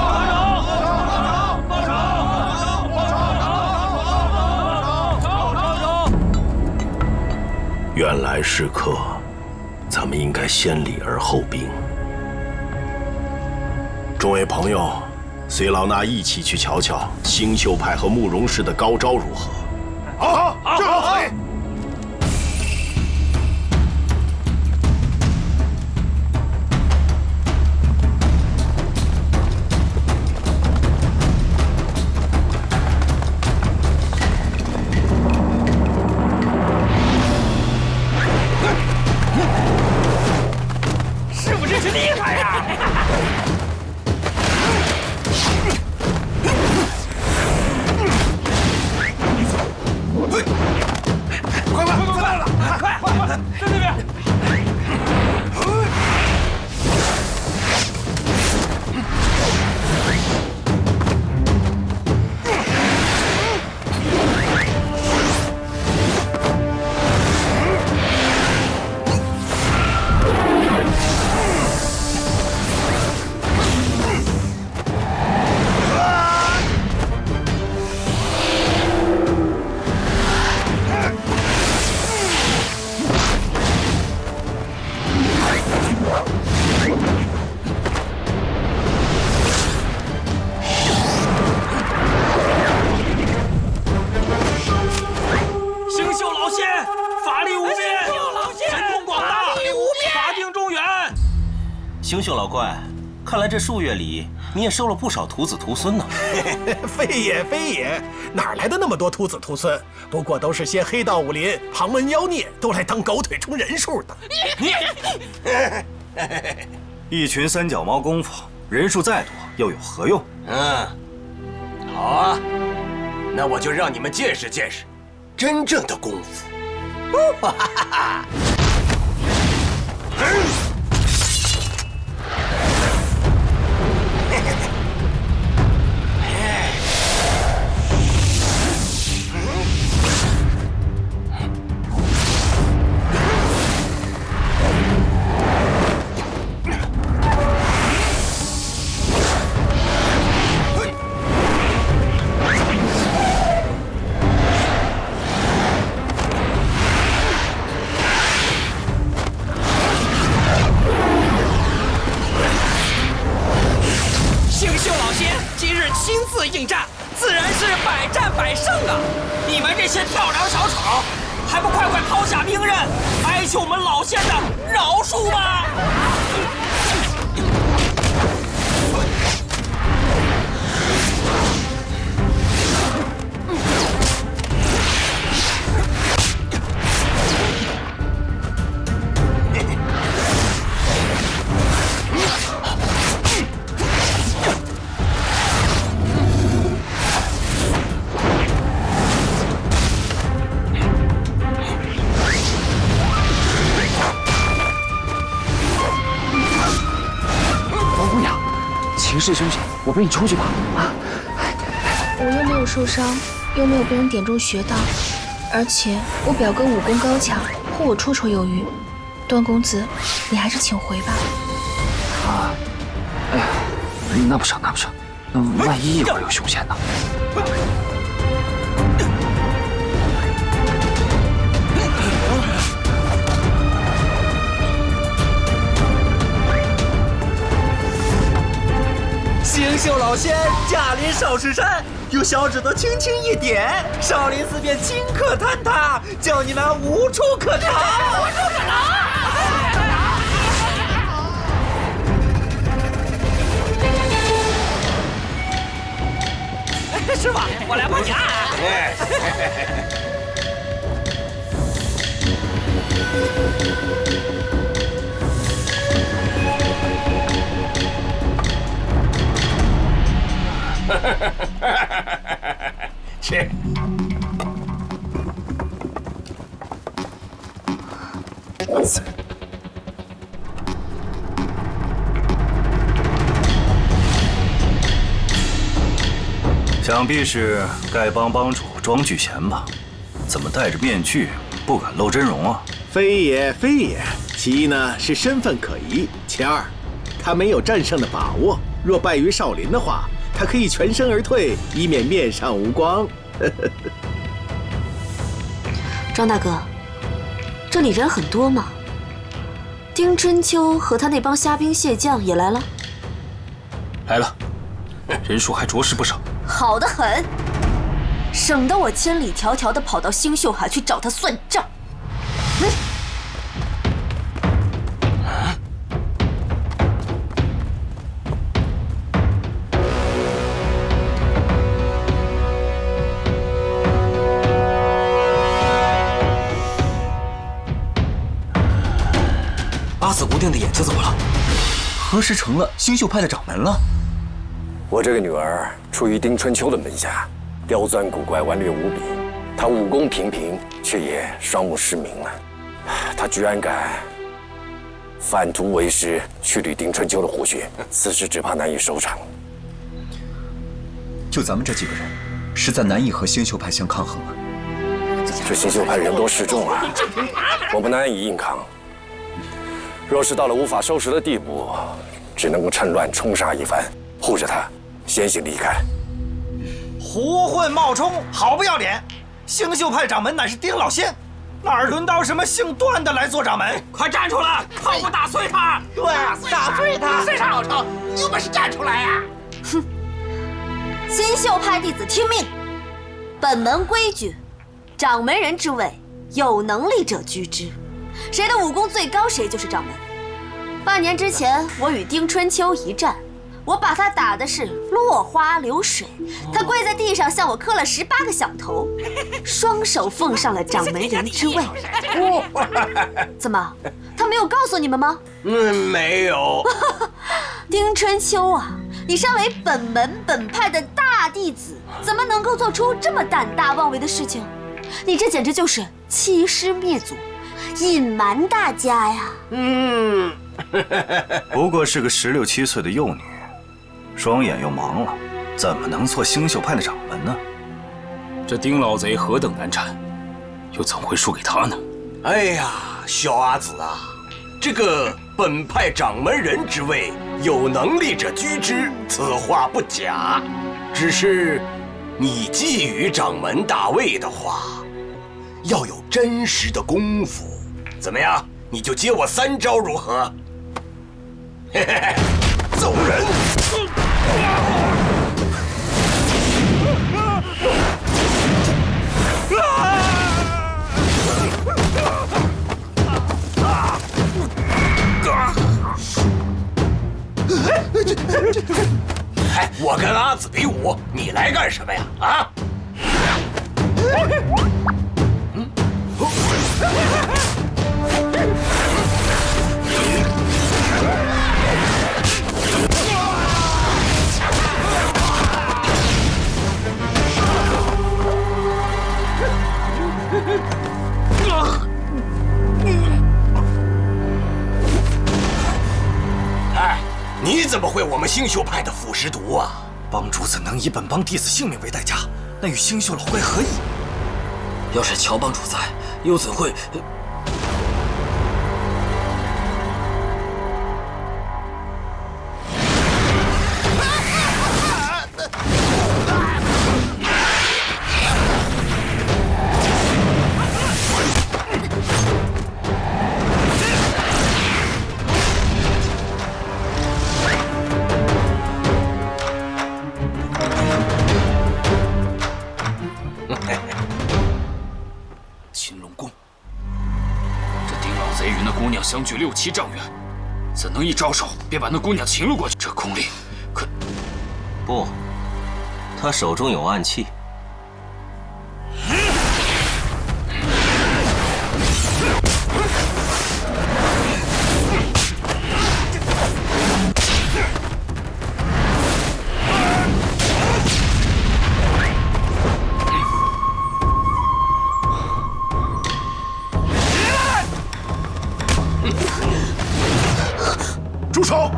原来是客，咱们应该先礼而后兵。众位朋友，随老衲一起去瞧瞧星宿派和慕容氏的高招如何？好，正好。师傅真是厉害呀！快，再来了！快，在这边！星宿老仙，法力无边，神通广大，法定中原。星宿老怪，看来这数月里你也收了不少徒子徒孙呢。非也，哪来的那么多徒子徒孙？不过都是些黑道武林、旁门妖孽，都来当狗腿充人数的。一群三脚猫功夫，人数再多又有何用？好啊，那我就让你们见识见识真正的功夫。亲自应战，自然是百战百胜啊！你们这些跳梁小丑，还不快快抛下兵刃，哀求我们老仙的饶恕吧！秦氏兄弟，我陪你出去吧。啊！我又没有受伤，又没有被人点中穴道，而且我表哥武功高强，护我绰绰有余。段公子，你还是请回吧。啊！哎呀，那不成，那不成，那万一一会儿有凶险呢？星宿老仙驾临少室山，用小指头轻轻一点，少林寺便顷刻坍塌，叫你们无处可逃。无处可逃！师傅，我来帮你按。去。想必是丐帮帮主庄聚贤吧？怎么戴着面具，不敢露真容啊？非也，非也。其一呢是身份可疑，其二，他没有战胜的把握。若败于少林的话，他可以全身而退，以免面上无光。庄大哥，这里人很多吗？丁春秋和他那帮虾兵蟹将也来了？来了，人数还着实不少。好得很，省得我千里迢迢地跑到星宿海去找他算账。阿死无定的眼睛怎么了？何时成了星宿派的掌门了？我这个女儿出于丁春秋的门下，刁钻古怪，顽劣无比。她武功平平，却也双目失明了。她居然敢反徒为师，去捋丁春秋的虎穴，此事只怕难以收场。就咱们这几个人，实在难以和星宿派相抗衡啊。这星宿派人多势众啊，我们难以硬抗。若是到了无法收拾的地步，只能够趁乱冲杀一番，护着他先行离开。胡混冒充，好不要脸！星宿派掌门乃是丁老仙，哪儿轮到什么姓段的来做掌门？快站出来，靠我打碎他！对，打碎他！碎啥老成？你有本事站出来呀！哼！星宿派弟子听命，本门规矩，掌门人之位，有能力者居之。谁的武功最高，谁就是掌门。半年之前，我与丁春秋一战，我把他打的是落花流水，他跪在地上向我磕了18个响头，双手奉上了掌门人之位。怎么，他没有告诉你们吗？没有。丁春秋啊，你身为本门本派的大弟子，怎么能够做出这么胆大妄为的事情？你这简直就是欺师灭祖，隐瞒大家呀！不过是个16、17岁的幼女，双眼又盲了，怎么能做星宿派的掌门呢？这丁老贼何等难缠，又怎会输给他呢？哎呀，小阿紫啊，这个本派掌门人之位，有能力者居之，此话不假。只是你觊觎掌门大位的话，要有真实的功夫。怎么样？你就接我3招如何？嘿嘿嘿，走人！哎，我跟阿紫比武，你来干什么呀？啊？哎，你怎么会我们星宿派的腐蚀毒啊？帮主怎能以本帮弟子性命为代价？那与星宿老怪何异？要是乔帮主在，又怎会？相距6、7丈远，怎能一招手便把那姑娘擒了过去？这空灵，可不，他手中有暗器。住手！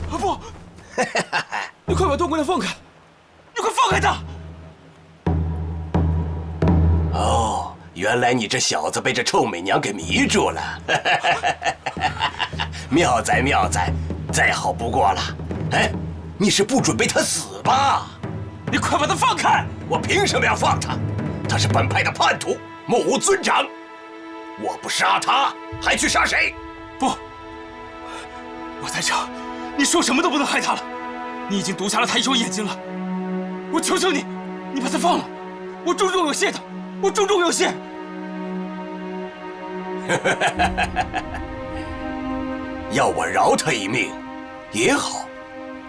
不，你快把段姑娘放开！你快放开她！哦，原来你这小子被这臭美娘给迷住了。妙哉妙哉，再好不过了。哎，你是不准备她死吧？你快把她放开！我凭什么要放她？她是本派的叛徒，目无尊长。我不杀他，还去杀谁？不，我在这，你说什么都不能害他了。你已经毒瞎了他一双眼睛了，我求求你，你把他放了，我重重有谢他，我重重有谢。要我饶他一命，也好，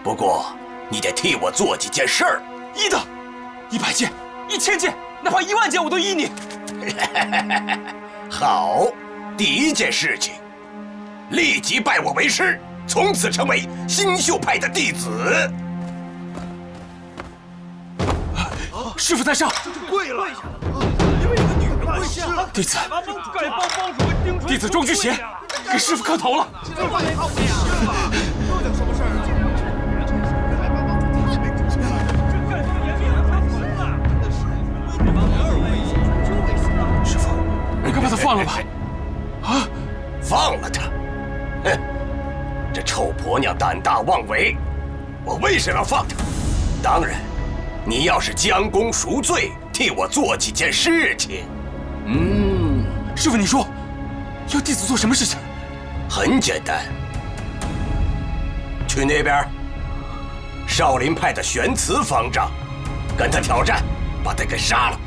不过你得替我做几件事儿。依的，100件、1000件，哪怕1万件，我都依你。好，第一件事情，立即拜我为师，从此成为星宿派的弟子。师傅在上，跪了！因为有个女人跪下，弟子庄居贤给师傅磕头了。这到底什么事儿啊？师傅，你快把他放了吧！啊，放了他！哼，这臭婆娘胆大妄为，我为什么要放她？当然，你要是将功赎罪，替我做几件事情。师傅，你说要弟子做什么事情？很简单，去那边，少林派的玄慈方丈，跟他挑战，把他给杀了。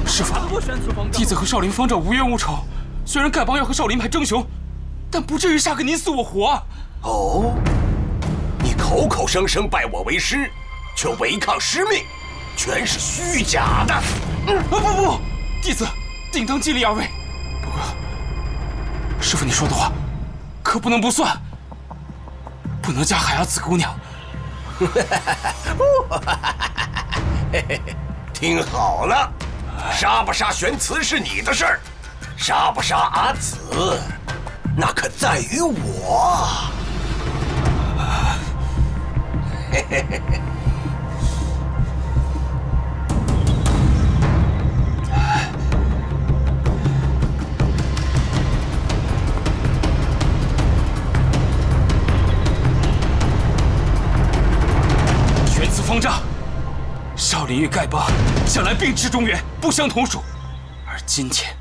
师傅，弟子和少林方丈无冤无仇，虽然丐帮要和少林派争雄，但不至于杀个你死我活啊！哦，你口口声声拜我为师，却违抗师命，全是虚假的。不，弟子定当尽力而为。不过，师傅你说的话，可不能不算，不能加害阿紫姑娘。听好了。杀不杀玄慈是你的事儿，杀不杀阿紫，那可在于我。玄慈方丈，少林与丐帮向来并持中原，不相同属，而今天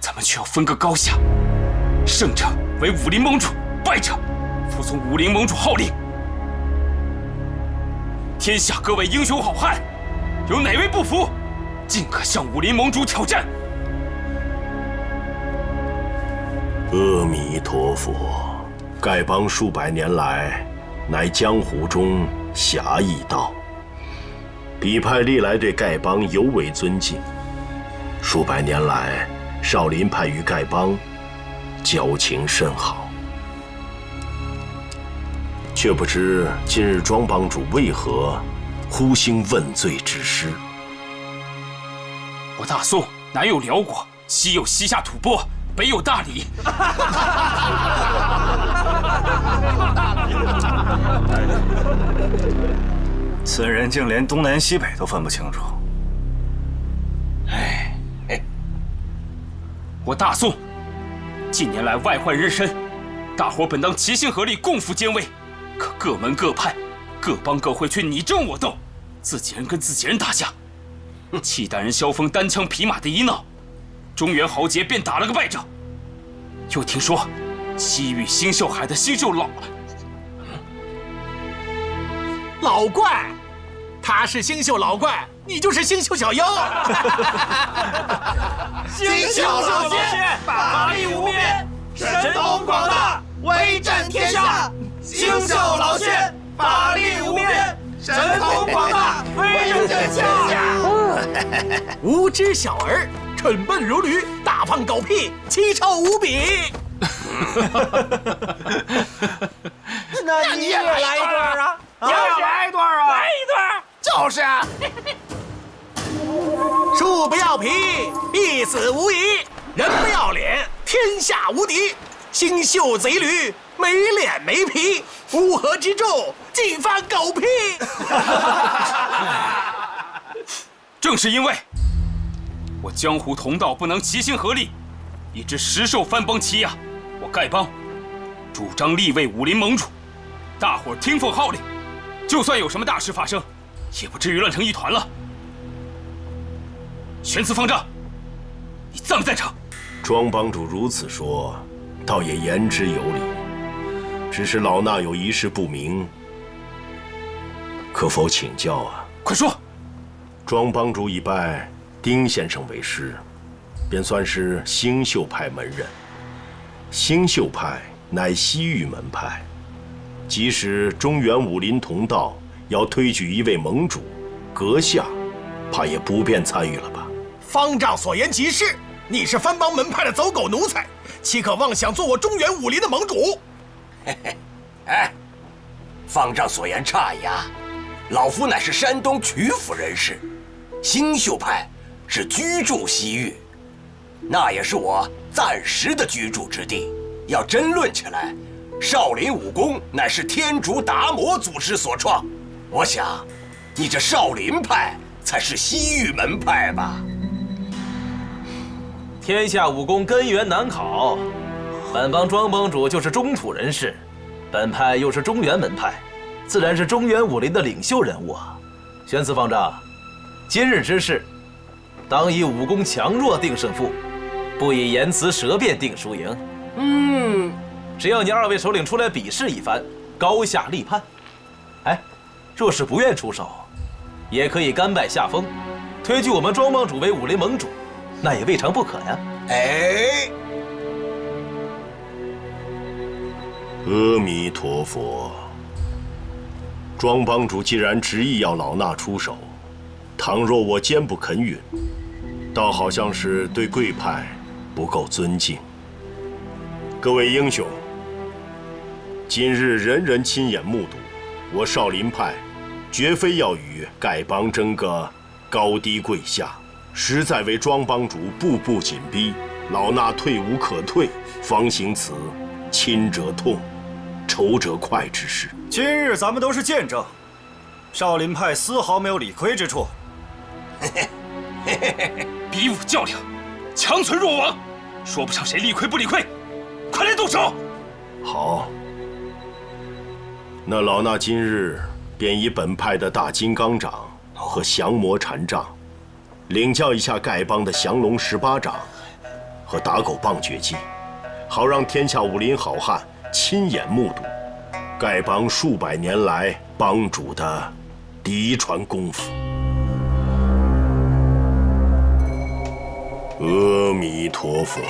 咱们却要分个高下。胜者为武林盟主，败者服从武林盟主号令。天下各位英雄好汉，有哪位不服，尽可向武林盟主挑战。阿弥陀佛，丐帮数百年来，乃江湖中侠义道。比派历来对丐帮尤为尊敬，数百年来，少林派与丐帮交情甚好。却不知今日庄帮主为何忽兴问罪之师？我大宋南有辽国，西有西夏吐蕃，北有大理。此人竟连东南西北都分不清楚。我大宋近年来外患日深，大伙本当齐心合力，共赴奸危。可各门各派、各帮各会却你争我斗，自己人跟自己人打架。契丹人萧峰单枪匹马的一闹，中原豪杰便打了个败仗。又听说西域星宿海的星宿老怪，他是星宿老怪，你就是星宿小妖。星宿老仙，法力无边，神通广大，威震天下。星宿老仙，法力无边，神通广大，威震天下。无知小儿，蠢笨如驴，大胖狗屁，奇丑无比。那你也来一段啊？你也来一段啊？来一段，就是啊。树不要皮，必死无疑；人不要脸，天下无敌。星宿贼驴，没脸没皮，乌合之众，尽放狗屁。正是因为我江湖同道不能齐心合力，以致实受藩帮欺压，我丐帮主张立位武林盟主，大伙儿听奉号令，就算有什么大事发生，也不至于乱成一团了。玄慈方丈，你赞不赞成？庄帮主如此说，倒也言之有理。只是老衲有一事不明，可否请教啊？快说。庄帮主已拜丁先生为师，便算是星宿派门人。星宿派乃西域门派，即使中原武林同道要推举一位盟主，阁下怕也不便参与了吧？方丈所言极是，你是藩帮门派的走狗奴才，岂可妄想做我中原武林的盟主？哎，方丈所言差矣啊！老夫乃是山东曲阜人士，星宿派是居住西域，那也是我暂时的居住之地。要真论起来，少林武功乃是天竺达摩祖师所创，我想，你这少林派才是西域门派吧？天下武功根源难考，本帮庄帮主就是中土人士，本派又是中原门派，自然是中原武林的领袖人物啊。玄慈方丈，今日之事，当以武功强弱定胜负，不以言辞舌辩定输赢。只要你二位首领出来比试一番，高下立判。哎，若是不愿出手，也可以甘拜下风，推举我们庄帮主为武林盟主，那也未尝不可呀。哎，阿弥陀佛。庄帮主既然执意要老衲出手，倘若我坚不肯允，倒好像是对贵派不够尊敬。各位英雄，今日人人亲眼目睹，我少林派绝非要与丐帮争个高低贵下，实在为庄帮主步步紧逼，老衲退无可退，方行此亲者痛，仇者快之事。今日咱们都是见证，少林派丝毫没有理亏之处。比武较量，强存弱亡，说不上谁理亏不理亏，快来动手！好，那老衲今日便以本派的大金刚掌和降魔禅杖，领教一下丐帮的降龙18掌和打狗棒绝技，好让天下武林好汉亲眼目睹丐帮数百年来帮主的嫡传功夫。阿弥陀佛。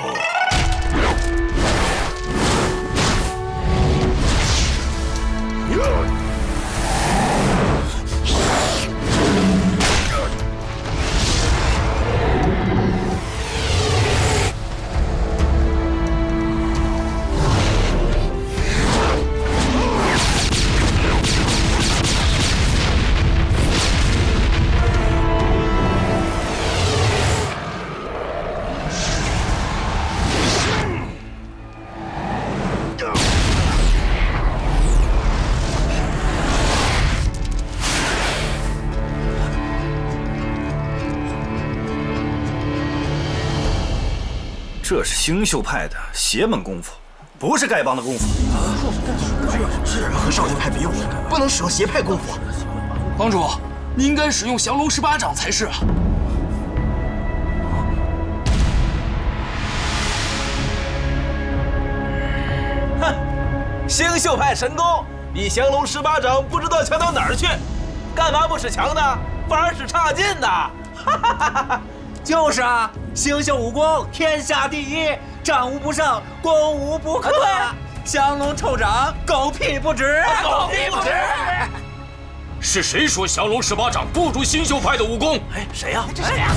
这是星宿派的邪门功夫，不是丐帮的功夫。是和少林派比武，不能使用邪派功夫。帮主，你应该使用降龙18掌才是啊！哼，星宿派神功比降龙18掌不知道强到哪儿去，干嘛不使强的，反而使差劲的？哈哈哈哈！就是啊，星宿武功天下第一，战无不胜，攻无不克。降龙臭掌，狗屁不值，狗屁不值。是谁说降龙18掌不如星宿派的武功？哎，谁呀？这谁呀？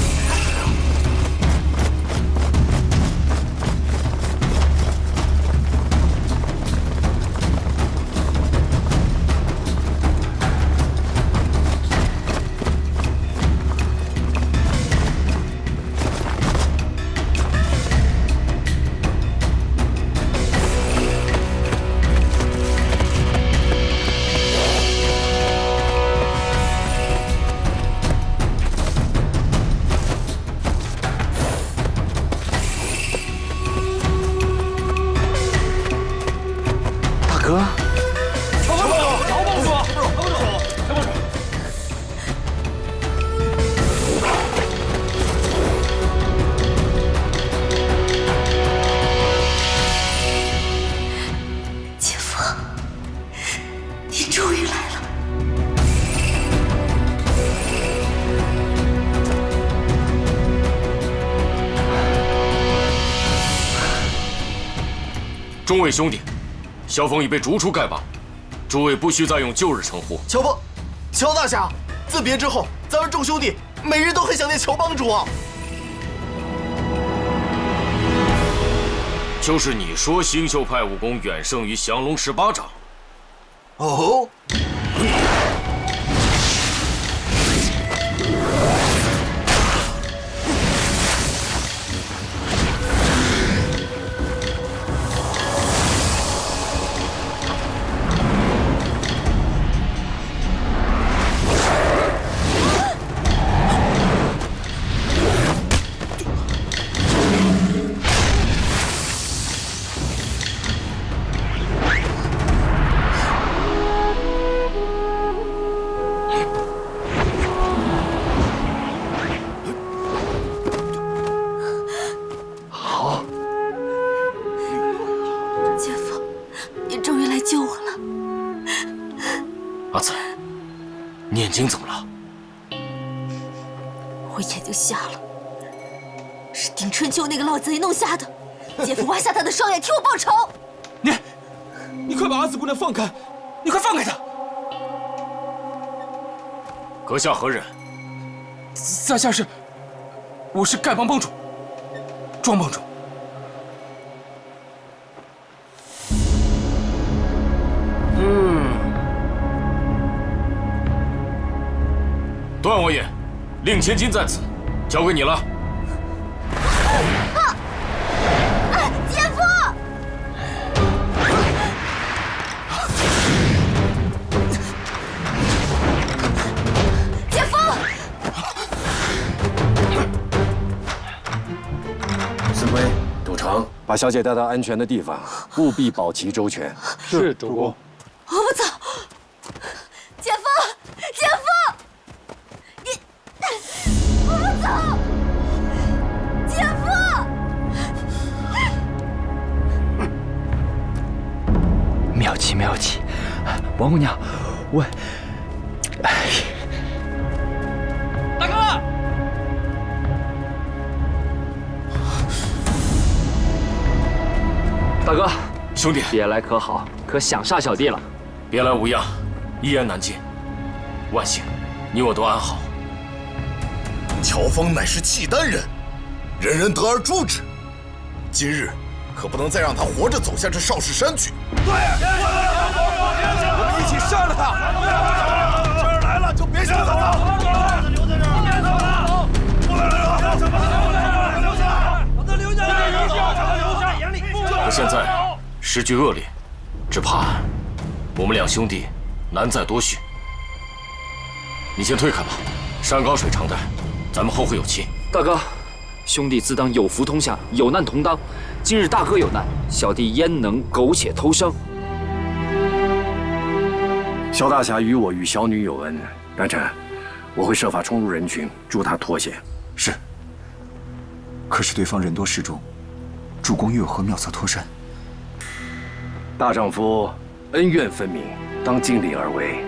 众位兄弟，萧峰已被逐出丐帮，诸位不需再用旧日称呼。乔大侠，自别之后，咱们众兄弟每日都很想念乔帮主啊。就是你说星宿派武功远胜于降龙18掌。哦。眼睛怎么了？我眼睛瞎了，是丁春秋那个老贼弄瞎的。姐夫挖瞎他的双眼，替我报仇。你快把阿紫姑娘放开！你快放开她！阁下何人？在下是，我是丐帮帮主，庄帮主。段王爷，令千金在此，交给你了。姐夫！姐夫！司魁、赌城，把小姐带到安全的地方，务必保其周全。是，主公。我走。姐夫！姐夫！我走，姐夫！妙计妙计，王姑娘，我，大哥，大哥，兄弟，别来可好，可想杀小弟了。别来无恙，一言难尽。万幸，你我都安好。乔峰乃是契丹人，人人得而诛之。今日可不能再让他活着走下这少室山去。对，我们一起杀了他。这儿来了就别想走。留在这儿，别走，不能留，留下，把他留下来，留下，眼里。可现在时局恶劣，只怕我们两兄弟难再多续。你先退开吧，山高水长的，咱们后会有期。大哥，兄弟自当有福同享，有难同当。今日大哥有难，小弟焉能苟且偷生？萧大侠与我与小女有恩，丹晨，我会设法冲入人群，助他脱险。是。可是对方人多势众，主公又有何妙策脱身？大丈夫恩怨分明，当尽力而为，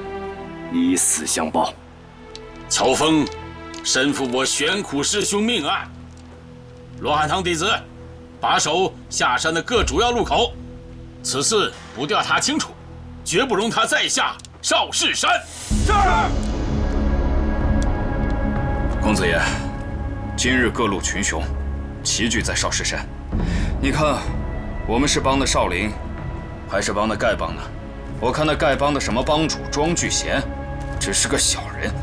以死相报。乔峰身负我玄苦师兄命案，罗汉堂弟子把守下山的各主要路口，此事不调查清楚，绝不容他再下少室山。是。公子爷，今日各路群雄齐聚在少室山，你看，我们是帮的少林，还是帮的丐帮呢？我看那丐帮的什么帮主庄聚贤，只是个小人，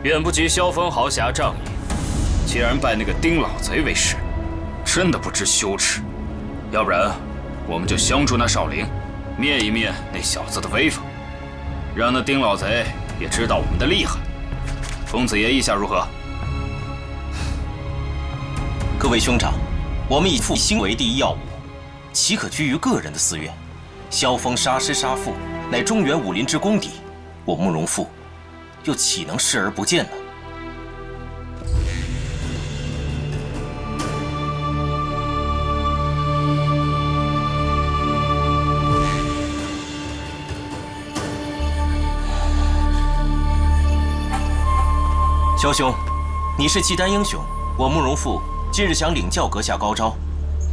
远不及萧峰豪侠仗义，竟然拜那个丁老贼为师，真的不知羞耻。要不然，我们就相助那少林，灭一灭那小子的威风，让那丁老贼也知道我们的厉害。公子爷意下如何？各位兄长，我们以复兴为第一要务，岂可拘于个人的私怨？萧峰杀师杀父，乃中原武林之公敌，我慕容复又岂能视而不见呢？萧兄，你是契丹英雄，我慕容复今日想领教阁下高招，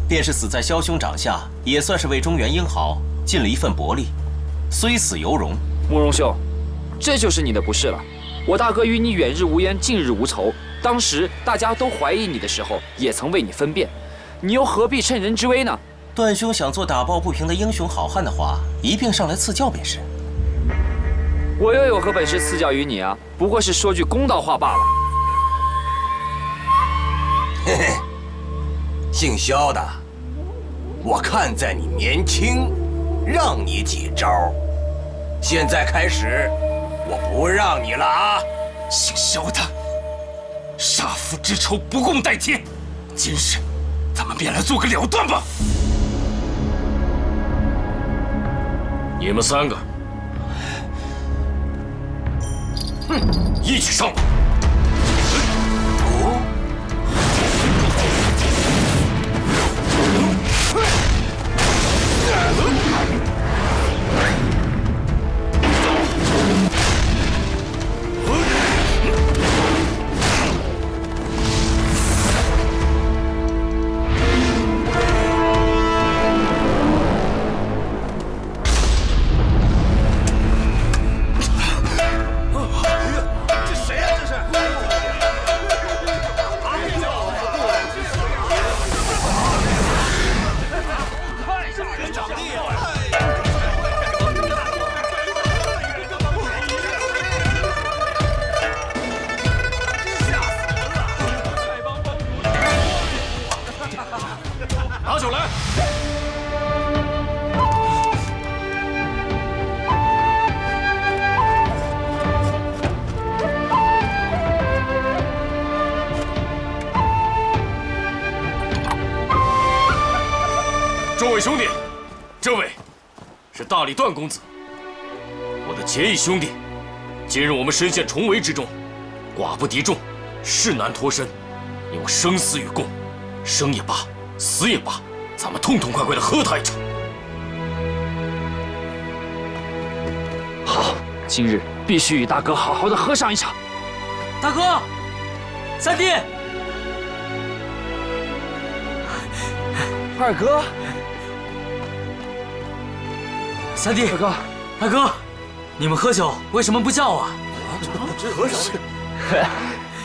便是死在萧兄掌下，也算是为中原英豪尽了一份薄力，虽死犹荣。慕容兄，这就是你的不是了。我大哥与你远日无冤，近日无仇，当时大家都怀疑你的时候，也曾为你分辨，你又何必趁人之危呢？段兄想做打抱不平的英雄好汉的话，一并上来赐教便是。我又有何本事赐教于你啊？不过是说句公道话罢了。嘿嘿，姓萧的，我看在你年轻，让你几招。现在开始，我不让你了啊！姓萧的，杀父之仇不共戴天，今日咱们便来做个了断吧。你们三个，一起上吧！拿酒来！众位兄弟，这位是大理段公子，我的结义兄弟。今日我们深陷重围之中，寡不敌众，势难脱身，你我生死与共，生也罢，死也罢，咱们痛痛快快的喝他一场。好，今日必须与大哥好好的喝上一场。大哥，三弟，二哥，三弟，二哥，你们喝酒为什么不叫啊？喝酒。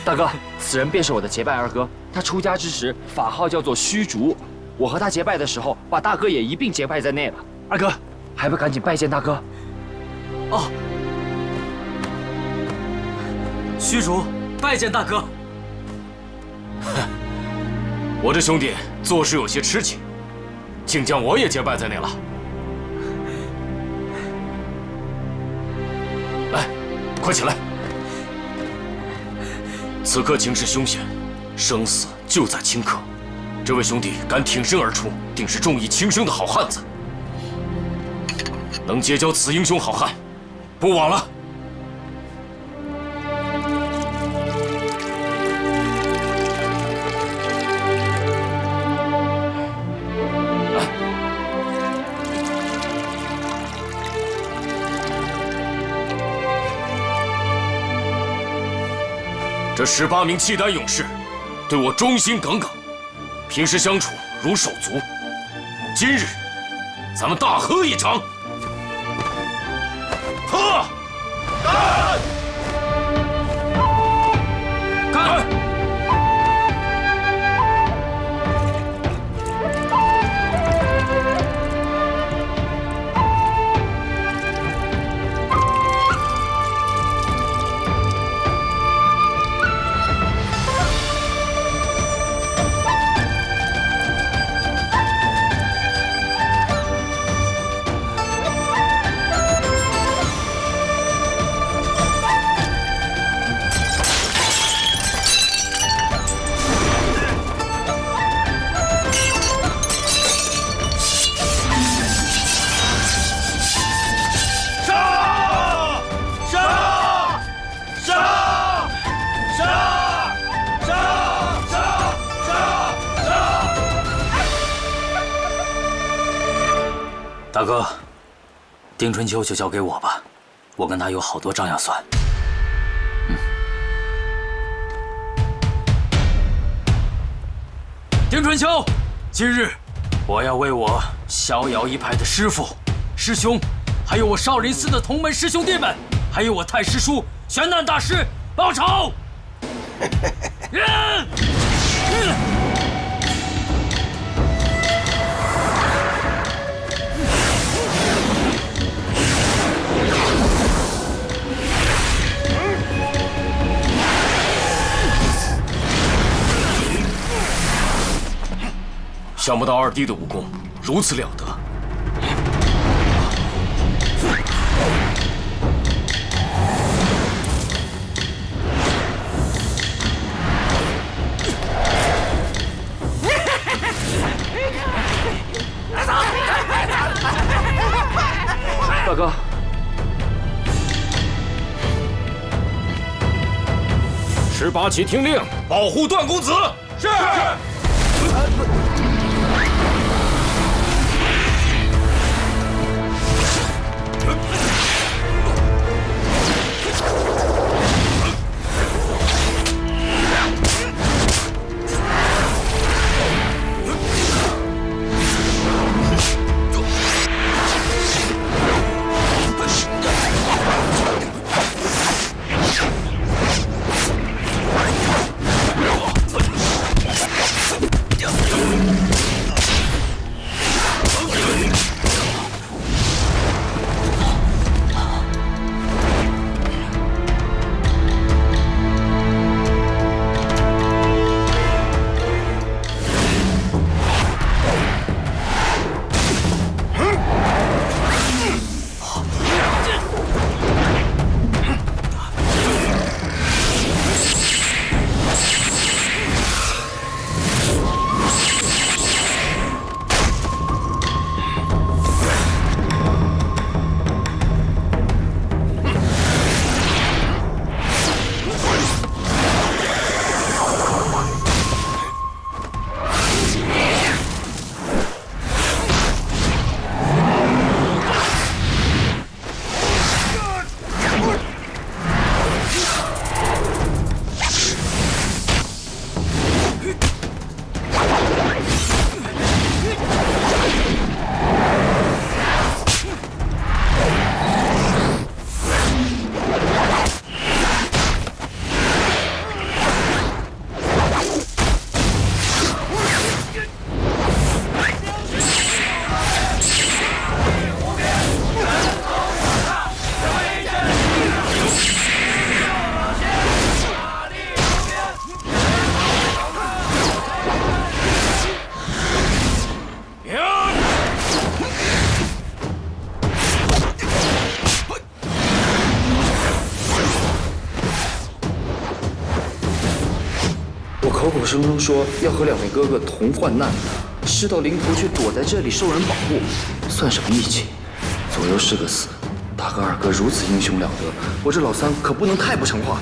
大哥，此人便是我的结拜二哥，他出家之时法号叫做虚竹，我和他结拜的时候，把大哥也一并结拜在内了。二哥，还不赶紧拜见大哥？哦，虚竹，拜见大哥。我这兄弟做事有些痴情，竟将我也结拜在内了。来，快起来！此刻情势凶险，生死就在顷刻。这位兄弟敢挺身而出，定是重义轻生的好汉子。能结交此英雄好汉，不枉了。这18名契丹勇士，对我忠心耿耿，平时相处如手足。今日，咱们大喝一场！喝！干！干！大哥，丁春秋就交给我吧，我跟他有好多账要算。丁春秋，今日我要为我逍遥一派的师父、师兄，还有我少林寺的同门师兄弟们，还有我太师叔玄难大师报仇！想不到二弟的武功如此了得。大哥，18旗听令，保护段公子。是。我口口声声说要和两位哥哥同患难，事到临头却躲在这里受人保护，算什么义气？左右是个死，大哥二哥如此英雄了得，我这老三可不能太不成话。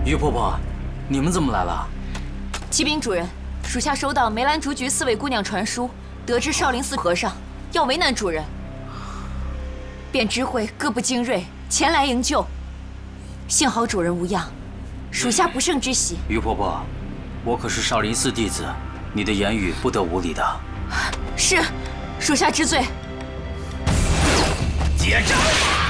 于婆婆，你们怎么来了？启禀主人，属下收到梅兰竹局4位姑娘传书，得知少林寺和尚要为难主人，便知会各部精锐前来营救。幸好主人无恙，属下不胜之喜。于婆婆，我可是少林寺弟子，你的言语不得无礼的。是，属下知罪。结账吧！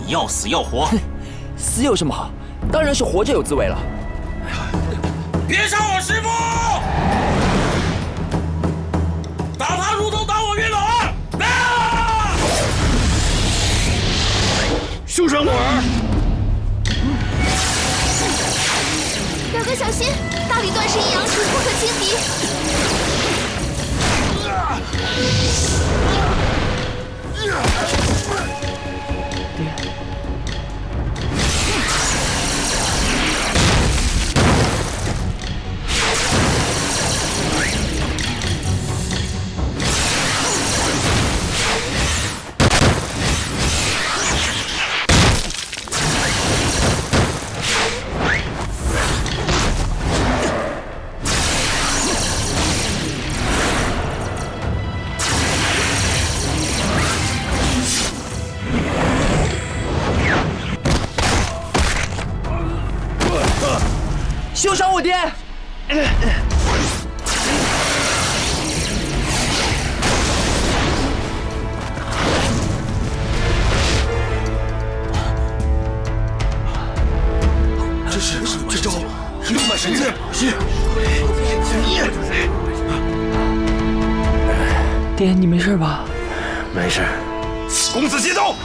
要死要活，死有什么好？当然是活着有滋味了。别杀我师傅！打他如同打我元老！啊！书生木儿，表哥小心，大理段氏阴阳术不可轻敌。爹！这招是六脉神剑。爹，你没事吧？没事。公子接刀！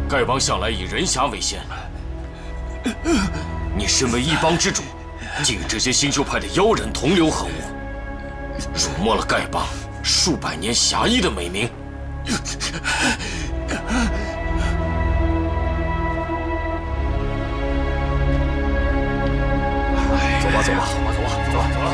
丐帮向来以人侠为先，你身为一帮之主，竟与这些星宿派的妖人同流合污，辱没了丐帮数百年侠义的美名。走吧，走吧，走吧，走吧，走吧。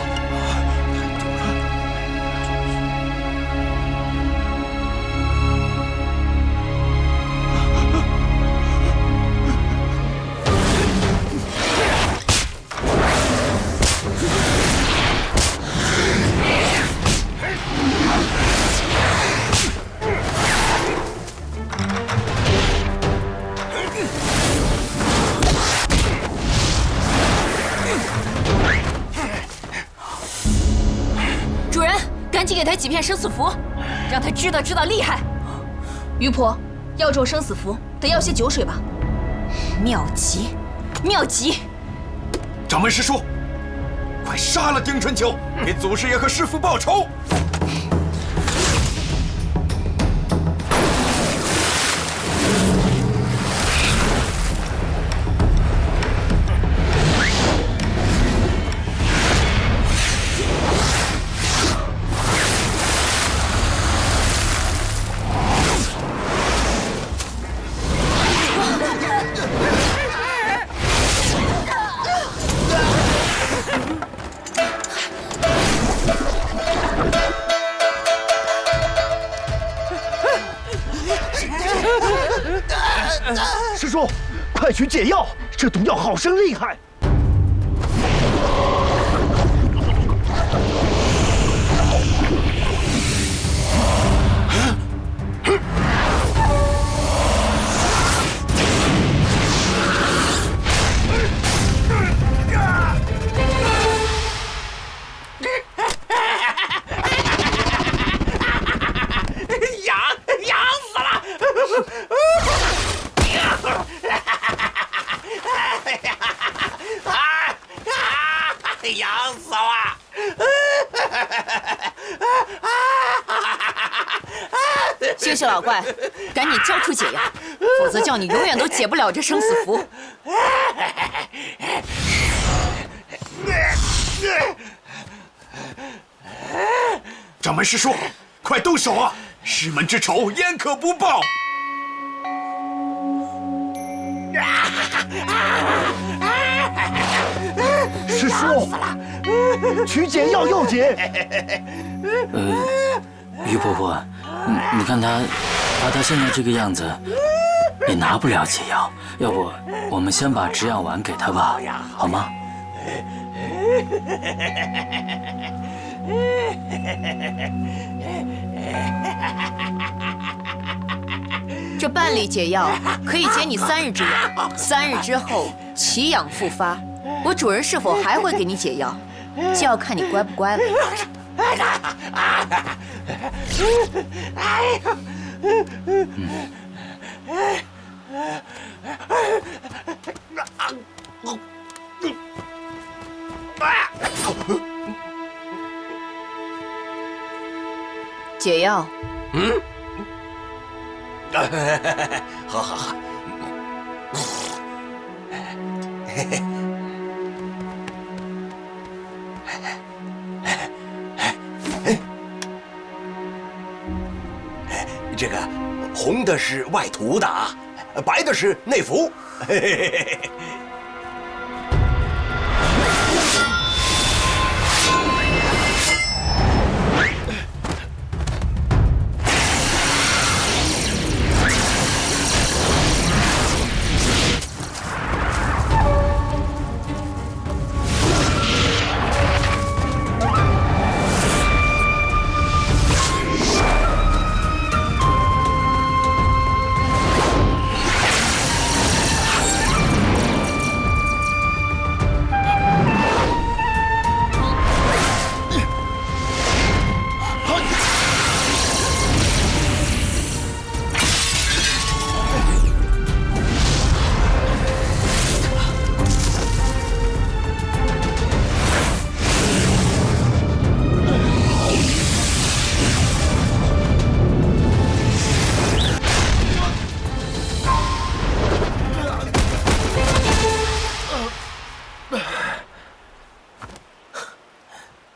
赶紧给他几片生死符，让他知道厉害。于婆，要这种生死符，得要些酒水吧？妙极，妙极！掌门师叔，快杀了丁春秋，给祖师爷和师父报仇！师叔，快取解药！这毒药好生厉害。痒死了！星宿老怪，赶紧交出解药，否则叫你永远都解不了这生死符。掌门师叔，快动手啊！师门之仇，焉可不报？师叔，取解药要紧。于婆婆，你看他现在这个样子，也拿不了解药。要不我们先把止痒丸给他吧，好吗？这半粒解药可以解你3日之痒，3日之后奇痒复发，我主人是否还会给你解药，就要看你乖不乖了。解药。嗯。好好好。这个红的是外涂的啊，白的是内服。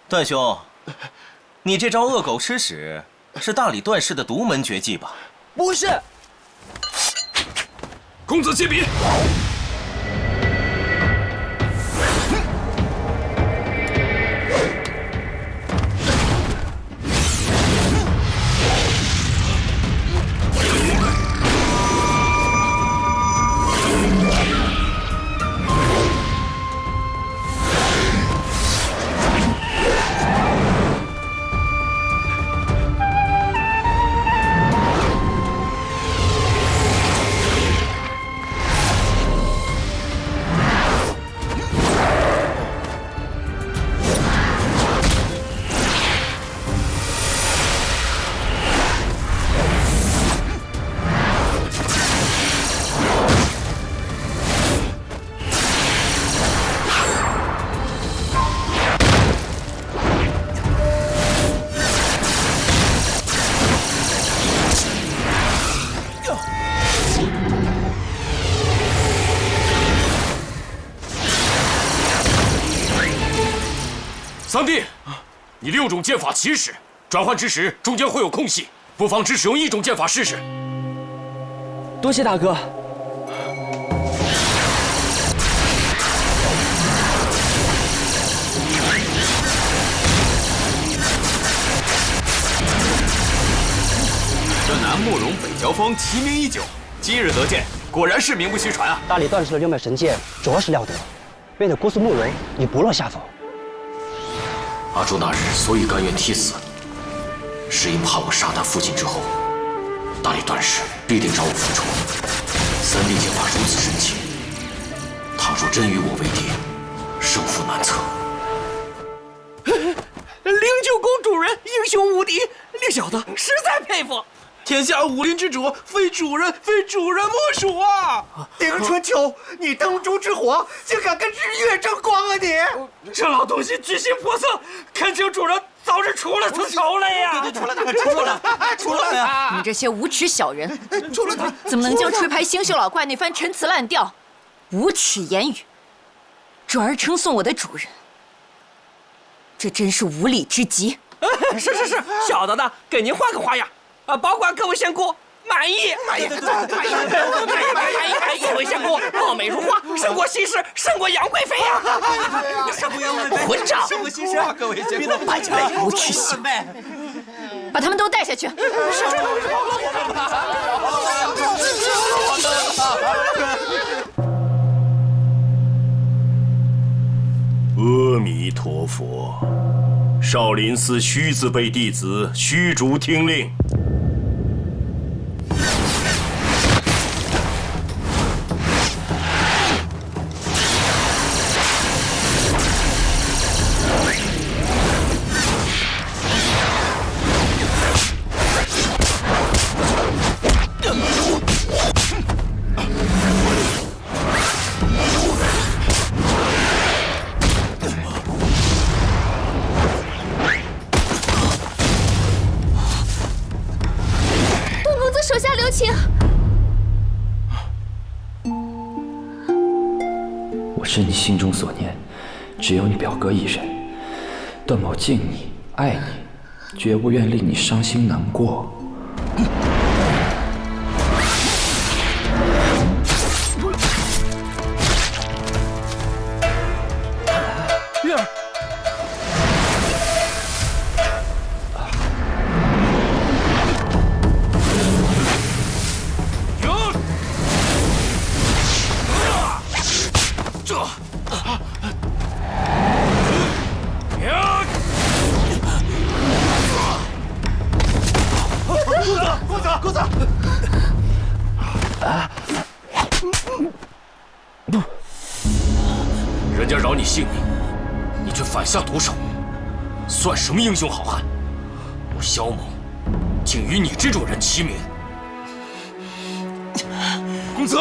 段兄，你这招恶狗吃屎是大理段氏的独门绝技吧？不是。公子接笔。三弟，你6种剑法起始，转换之时中间会有空隙，不妨只使用1种剑法试试。多谢大哥。这南慕容北条风齐名已久，今日得见，果然是名不虚传啊！大理段氏的6枚神剑着实了得，为了姑苏慕容，已不落下风。阿朱那日所以甘愿替死，是因怕我杀他父亲之后，大理段氏必定找我复仇。三弟剑法如此神奇，倘若真与我为敌，胜负难测。灵鹫宫主人英雄无敌，令小的实在佩服。天下武林之主，非主人莫属啊！丁春秋，你灯烛之火，竟敢跟日月争光啊你！这老东西居心叵测，恳请主人早日除了此仇来呀！对，除了呀！你这些无耻小人，怎么能将吹牌星宿老怪那番陈词滥调、无耻言语，转而称颂我的主人？这真是无礼之极！是，小的呢，给您换个花样。保管各位仙姑满意，各位仙姑貌美如花，胜过西施，胜过杨贵妃呀！混账！胜过西施，各位仙姑败家无耻小人，把他们都带下去。阿弥陀佛，少林寺须字辈弟子虚竹听令。情。我是你心中所念，只有你表哥一人。段某敬你，爱你，绝不愿令你伤心难过。月儿。 公子，人家饶你性命，你却反下毒手，算什么英雄好汉？我萧某竟与你这种人齐名！公子，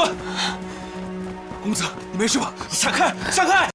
公子，你没事吧？闪开，闪开！